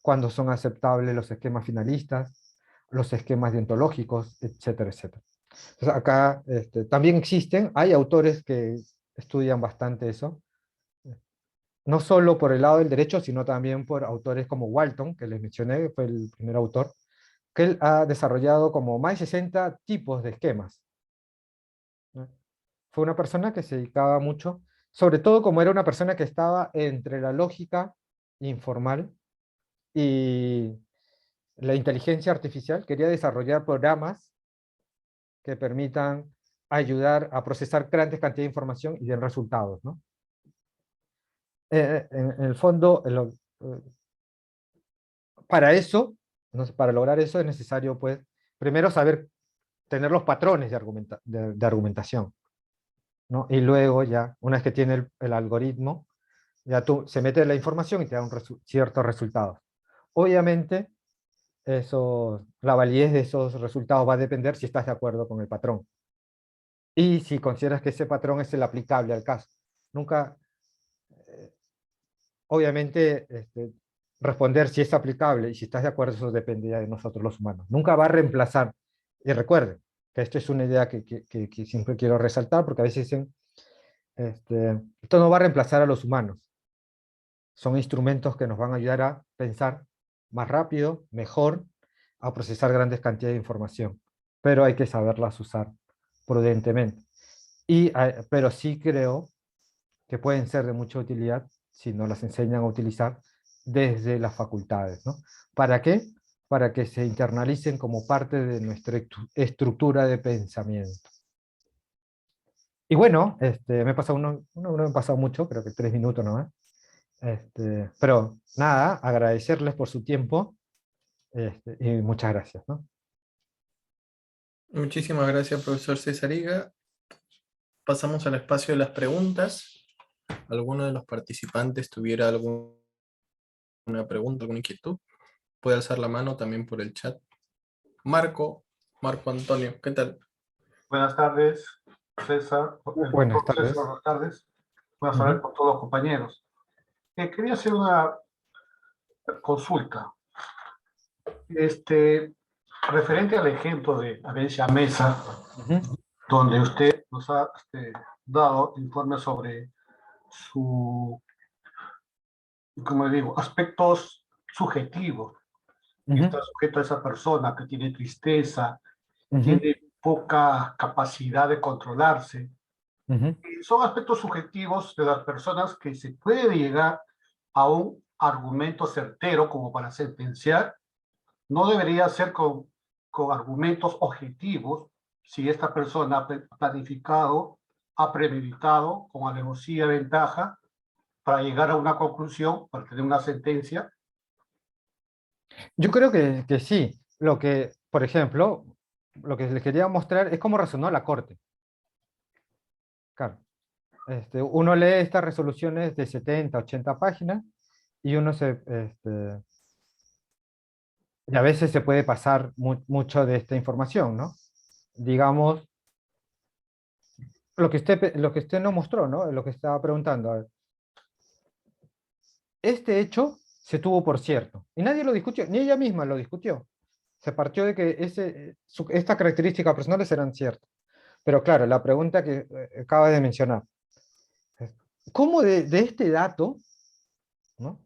cuándo son aceptables los esquemas finalistas, los esquemas deontológicos, etcétera, etcétera. Entonces acá también hay autores que estudian bastante eso, no solo por el lado del derecho, sino también por autores como Walton, que les mencioné, que fue el primer autor, que él ha desarrollado como más de 60 tipos de esquemas, ¿no? Fue una persona que se dedicaba mucho, sobre todo como era una persona que estaba entre la lógica informal y la inteligencia artificial, quería desarrollar programas que permitan ayudar a procesar grandes cantidades de información y den resultados, ¿no? En el fondo, para eso, ¿no? Para lograr eso es necesario, pues, primero saber tener los patrones de argumentación, ¿no? Y luego ya, una vez que tiene el algoritmo, ya se mete la información y te da ciertos resultados. Obviamente, la validez de esos resultados va a depender si estás de acuerdo con el patrón. Y si consideras que ese patrón es el aplicable al caso. Nunca, obviamente, responder si es aplicable y si estás de acuerdo, eso depende ya de nosotros los humanos. Nunca va a reemplazar, y recuerden, que esto es una idea que siempre quiero resaltar, porque a veces dicen, esto no va a reemplazar a los humanos. Son instrumentos que nos van a ayudar a pensar más rápido, mejor, a procesar grandes cantidades de información. Pero hay que saberlas usar prudentemente. Pero sí creo que pueden ser de mucha utilidad si nos las enseñan a utilizar desde las facultades, ¿no? ¿Para qué? Para que se internalicen como parte de nuestra estructura de pensamiento. Y bueno, me he pasado no me he pasado mucho, creo que 3 minutos nomás. Pero nada, agradecerles por su tiempo, y muchas gracias, ¿no? Muchísimas gracias, profesor Cesariga. Pasamos al espacio de las preguntas. ¿Alguno de los participantes tuviera alguna pregunta, alguna inquietud? Puede alzar la mano también por el chat. Marco Antonio, ¿qué tal? Buenas tardes, César. El Buenas doctor tardes. César, buenas tardes. Buenas tardes con todos los compañeros. Quería hacer una consulta. Referente al ejemplo de Avencia Mesa, donde usted nos ha dado informes sobre como digo, aspectos subjetivos. Que está sujeto a esa persona que tiene tristeza, tiene poca capacidad de controlarse. Son aspectos subjetivos de las personas que se puede llegar a un argumento certero como para sentenciar. No debería ser con con argumentos objetivos si esta persona ha planificado, ha premeditado con alevosía de ventaja para llegar a una conclusión, para tener una sentencia. Yo creo que sí. Lo que, por ejemplo, lo que les quería mostrar es cómo razonó la Corte. Claro. Uno lee estas resoluciones de 70, 80 páginas y uno y a veces se puede pasar mucho de esta información, ¿no? Digamos, lo que usted nos mostró, ¿no? Lo que estaba preguntando. A ver. Este hecho se tuvo por cierto, y nadie lo discutió, ni ella misma lo discutió. Se partió de que estas características personales eran ciertas. Pero claro, la pregunta que acaba de mencionar, ¿cómo de este dato, ¿no?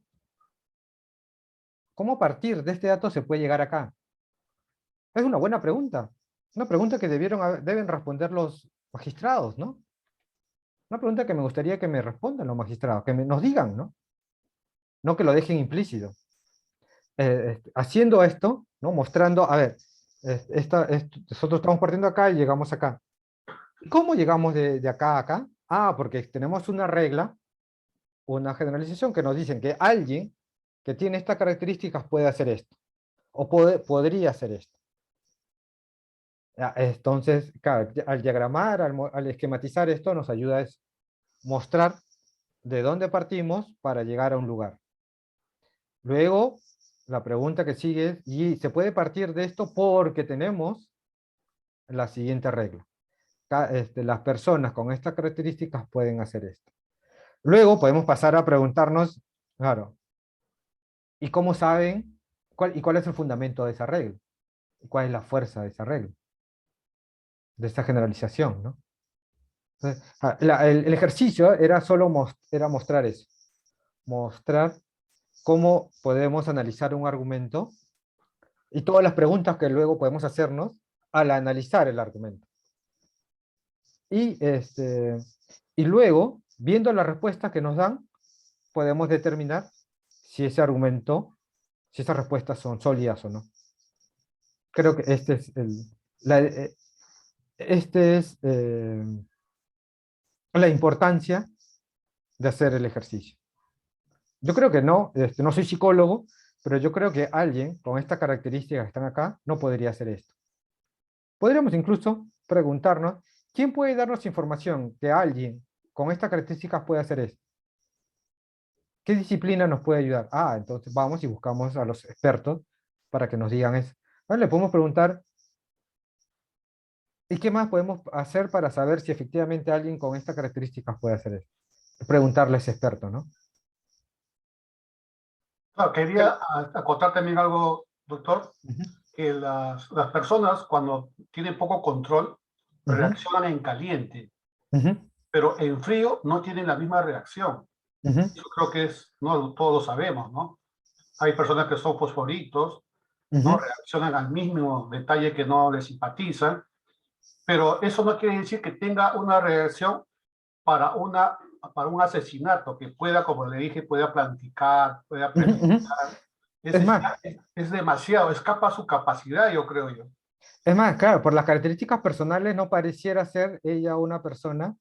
¿Cómo a partir de este dato se puede llegar acá? Es una buena pregunta. Una pregunta que deben responder los magistrados, ¿no? Una pregunta que me gustaría que me respondan los magistrados, que nos digan, ¿no? No que lo dejen implícito. Haciendo esto, ¿no? Mostrando, a ver, nosotros estamos partiendo acá y llegamos acá. ¿Cómo llegamos de acá a acá? Ah, porque tenemos una regla, una generalización que nos dicen que alguien que tiene estas características puede hacer esto, o podría hacer esto. Entonces, claro, al diagramar, al esquematizar esto, nos ayuda a mostrar de dónde partimos para llegar a un lugar. Luego, la pregunta que sigue es, ¿y se puede partir de esto porque tenemos la siguiente regla? Las personas con estas características pueden hacer esto. Luego podemos pasar a preguntarnos, claro, ¿y cómo saben cuál es el fundamento de esa regla? ¿Cuál es la fuerza de esa regla? De esa generalización, ¿no? Entonces, el ejercicio era solo era mostrar eso. Mostrar cómo podemos analizar un argumento y todas las preguntas que luego podemos hacernos al analizar el argumento. Y luego, viendo las respuestas que nos dan, podemos determinar si ese argumento, si esas respuestas son sólidas o no. Creo que este es la importancia de hacer el ejercicio. Yo creo que no, no soy psicólogo, pero yo creo que alguien con estas características que están acá no podría hacer esto. Podríamos incluso preguntarnos, ¿quién puede darnos información que alguien con estas características puede hacer esto? ¿Qué disciplina nos puede ayudar? Ah, entonces vamos y buscamos a los expertos para que nos digan eso. Ahora le podemos preguntar, ¿y qué más podemos hacer para saber si efectivamente alguien con estas características puede hacer eso? Preguntarle a ese experto, ¿no? Claro, quería acotar también algo, doctor, Ujú, que las personas cuando tienen poco control ujú, reaccionan en caliente, ujú, pero en frío no tienen la misma reacción. ujú, Yo creo que no todos lo sabemos, ¿no? Hay personas que son fosforitos, ¿no? ujú. Reaccionan al mismo detalle que no les simpatizan, pero eso no quiere decir que tenga una reacción para, para un asesinato, que pueda, como le dije, pueda planificar, pueda Ujú, ujú. premeditar. Es más, Es demasiado, escapa su capacidad, yo creo yo. claro, por las características personales no pareciera ser ella una persona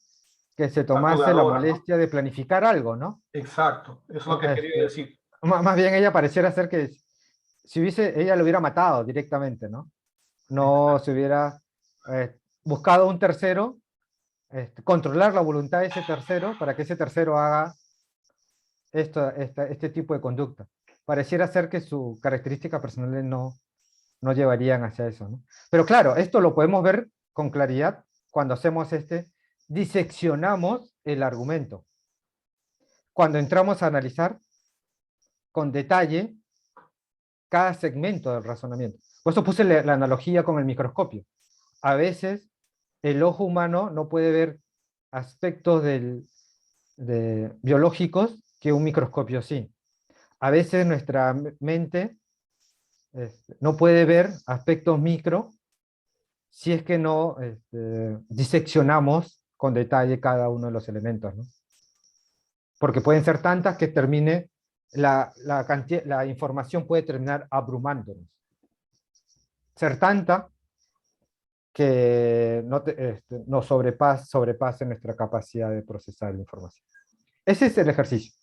que se tomase la Calculadora, ¿no? molestia de planificar algo, ¿no? Exacto, eso es lo que quería decir. Más bien ella pareciera ser que si ella lo hubiera matado directamente, ¿no? No se hubiera buscado un tercero, controlar la voluntad de ese tercero para que ese tercero haga este tipo de conducta. Pareciera ser que sus características personales no llevarían hacia eso, ¿no? Pero claro, esto lo podemos ver con claridad cuando hacemos diseccionamos el argumento. Cuando entramos a analizar con detalle cada segmento del razonamiento. Por eso puse la analogía con el microscopio. A veces el ojo humano no puede ver aspectos biológicos que un microscopio sí. A veces nuestra mente no puede ver aspectos micro si es que no diseccionamos con detalle cada uno de los elementos, ¿no? Porque pueden ser tantas que la información puede terminar abrumándonos. ser tanta que nos sobrepase nuestra capacidad de procesar la información. Ese es el ejercicio,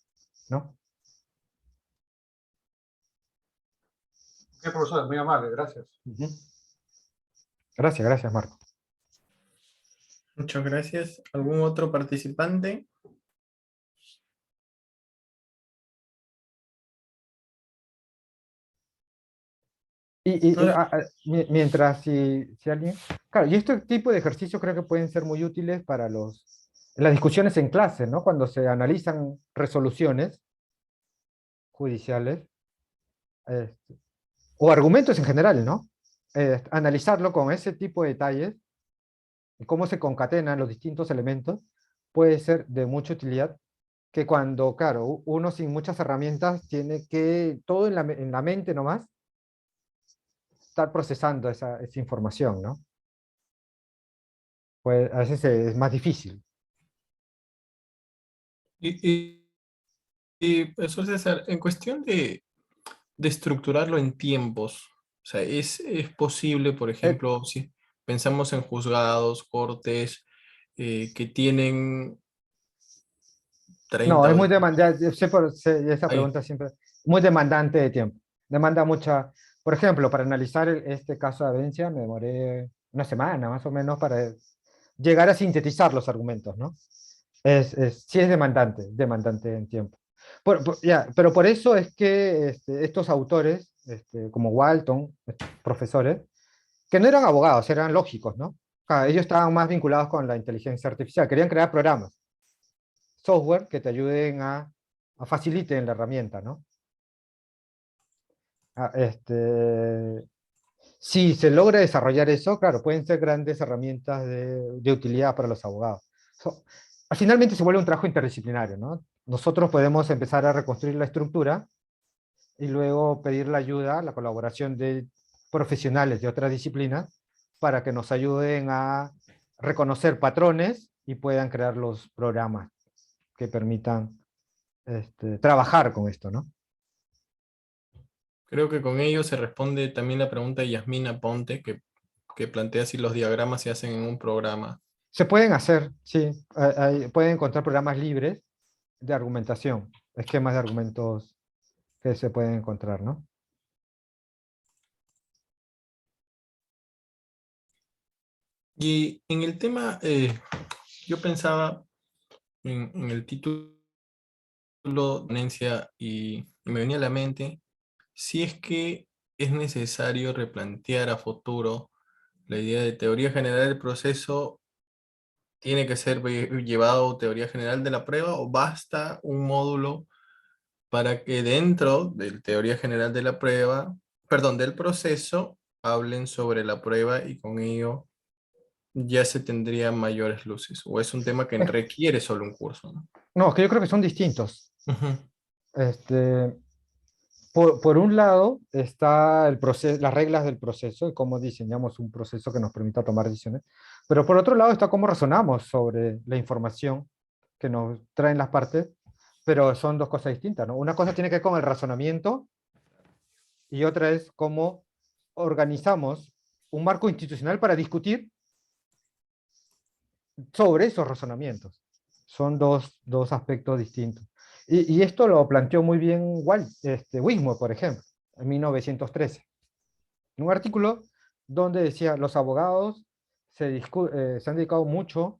¿no? Ok, profesor, muy amable, gracias. Ujú. Gracias, Marco. Muchas gracias. ¿Algún otro participante? Hola. Mientras, si alguien... Claro, y este tipo de ejercicios creo que pueden ser muy útiles para las discusiones en clase, ¿no? Cuando se analizan resoluciones judiciales, este, o argumentos en general, ¿no? Analizarlo con ese tipo de detalles y cómo se concatenan los distintos elementos puede ser de mucha utilidad que cuando, claro, uno sin muchas herramientas tiene que, todo en la mente nomás, estar procesando esa información, ¿no? Pues a veces es más difícil. Y, y, Profesor César, en cuestión de estructurarlo en tiempos, o sea, es posible, por Eh, ejemplo, si pensamos en juzgados, cortes, que tienen no, 30 es o... muy demandante, esa Ahí, pregunta siempre, muy demandante de tiempo. Demanda mucha, por ejemplo, para analizar este caso de Avencia me demoré una semana más o menos para llegar a sintetizar los argumentos, ¿no? Sí es demandante en tiempo. Ya, pero por eso es que estos autores, como Walton, profesores, que no eran abogados, eran lógicos, ¿no? Ellos estaban más vinculados con la inteligencia artificial, querían crear programas, software que te ayuden a faciliten la herramienta, ¿no? Ah, si se logra desarrollar eso, claro, pueden ser grandes herramientas de utilidad para los abogados. So, Finalmente se vuelve un trabajo interdisciplinario, ¿no? Nosotros podemos empezar a reconstruir la estructura y luego pedir la ayuda, la colaboración de profesionales de otras disciplinas para que nos ayuden a reconocer patrones y puedan crear los programas que permitan trabajar con esto, ¿no? creo que con ello se responde también la pregunta de Yasmina Ponte, que plantea si los diagramas se hacen en un programa. Se pueden hacer, sí, pueden encontrar programas libres de argumentación, esquemas de argumentos que se pueden encontrar, ¿no? Y en el tema, yo pensaba en el título de ponencia y me venía a la mente si es que es necesario replantear a futuro la idea de teoría general del proceso, tiene que ser llevado teoría general de la prueba o basta un módulo para que dentro de teoría general de la prueba, perdón, del proceso, hablen sobre la prueba y con ello ya se tendrían mayores luces. O es un tema que Es- requiere solo un curso, ¿no? no, que yo creo que son distintos. Ujú. Este, por un lado está el proceso, las reglas del proceso y cómo diseñamos un proceso que nos permita tomar decisiones, pero por otro lado está cómo razonamos sobre la información que nos traen las partes, pero son dos cosas distintas, ¿no? Una cosa tiene que ver con el razonamiento y otra es cómo organizamos un marco institucional para discutir sobre esos razonamientos. Son dos aspectos distintos. Y esto lo planteó muy bien Wigmore, por ejemplo, en 1913, en un artículo donde decía, los abogados se han dedicado mucho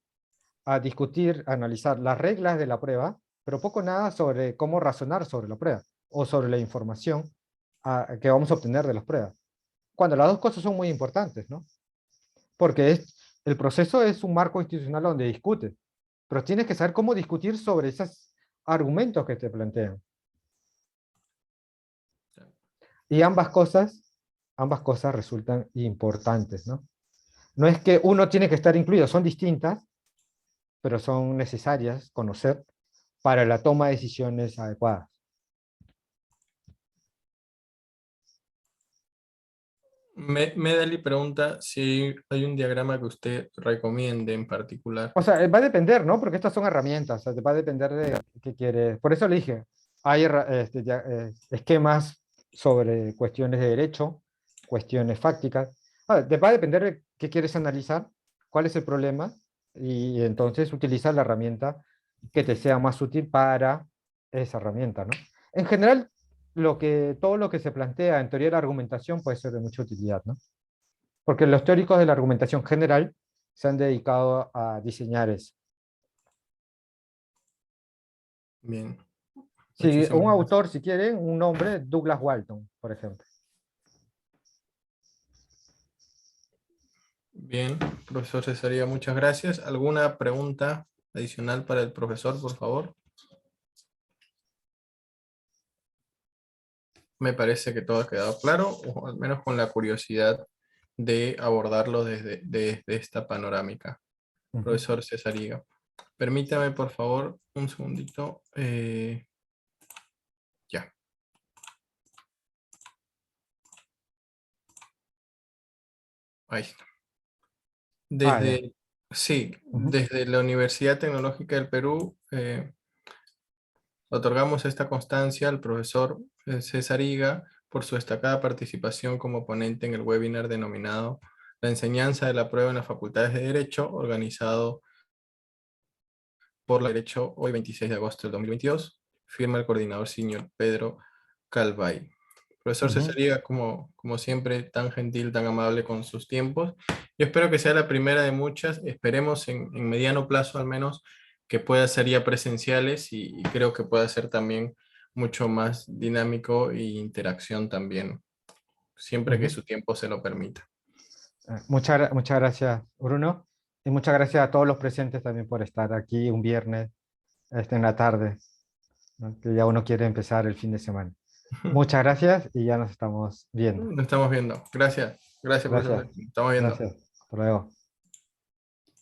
a discutir, a analizar las reglas de la prueba, pero poco nada sobre cómo razonar sobre la prueba o sobre la información que vamos a obtener de las pruebas. Cuando las dos cosas son muy importantes, ¿no? Porque el proceso es un marco institucional donde discutes, pero tienes que saber cómo discutir sobre esos argumentos que te plantean. Y ambas cosas resultan importantes, ¿no? No es que uno tiene que estar incluido, son distintas, pero son necesarias conocer para la toma de decisiones adecuadas. Medali pregunta si hay un diagrama que usted recomiende en particular. O sea, va a depender, ¿no? Porque estas son herramientas, o sea, va a depender de qué quieres. Por eso le dije, hay esquemas sobre cuestiones de derecho, cuestiones fácticas. Va a depender de qué quieres analizar, cuál es el problema, y entonces utiliza la herramienta que te sea más útil para esa herramienta, ¿no? En general, todo lo que se plantea en teoría de la argumentación puede ser de mucha utilidad, ¿no? Porque los teóricos de la argumentación general se han dedicado a diseñar eso. Bien, Si un muchísimas gracias. autor, si quieren, un nombre, Douglas Walton, por ejemplo. Bien, profesor Cesaría, muchas gracias. ¿Alguna pregunta adicional para el profesor, por favor? Me parece que todo ha quedado claro, o al menos con la curiosidad de abordarlo desde esta panorámica. Ujú. Profesor Cesariga, permítame por favor un segundito. Ya. Ahí está. Ya. Sí, Ujú. desde la Universidad Tecnológica del Perú otorgamos esta constancia al profesor Cesariga por su destacada participación como ponente en el webinar denominado La enseñanza de la prueba en las facultades de Derecho, organizado por la Derecho hoy 26 de agosto del 2022. Firma el coordinador señor Pedro Calvay. Profesor Ujú. Cesaría, como siempre, tan gentil, tan amable con sus tiempos. Yo espero que sea la primera de muchas. Esperemos en mediano plazo al menos que pueda ser ya presenciales y creo que pueda ser también mucho más dinámico e interacción también, siempre que Ujú. su tiempo se lo permita. Muchas gracias, Bruno, y muchas gracias a todos los presentes también por estar aquí un viernes en la tarde, ¿no? Que ya uno quiere empezar el fin de semana. Muchas gracias y ya nos estamos viendo. Nos estamos viendo. Gracias. Gracias, profesor. Gracias, Nos estamos viendo. gracias. Hasta luego.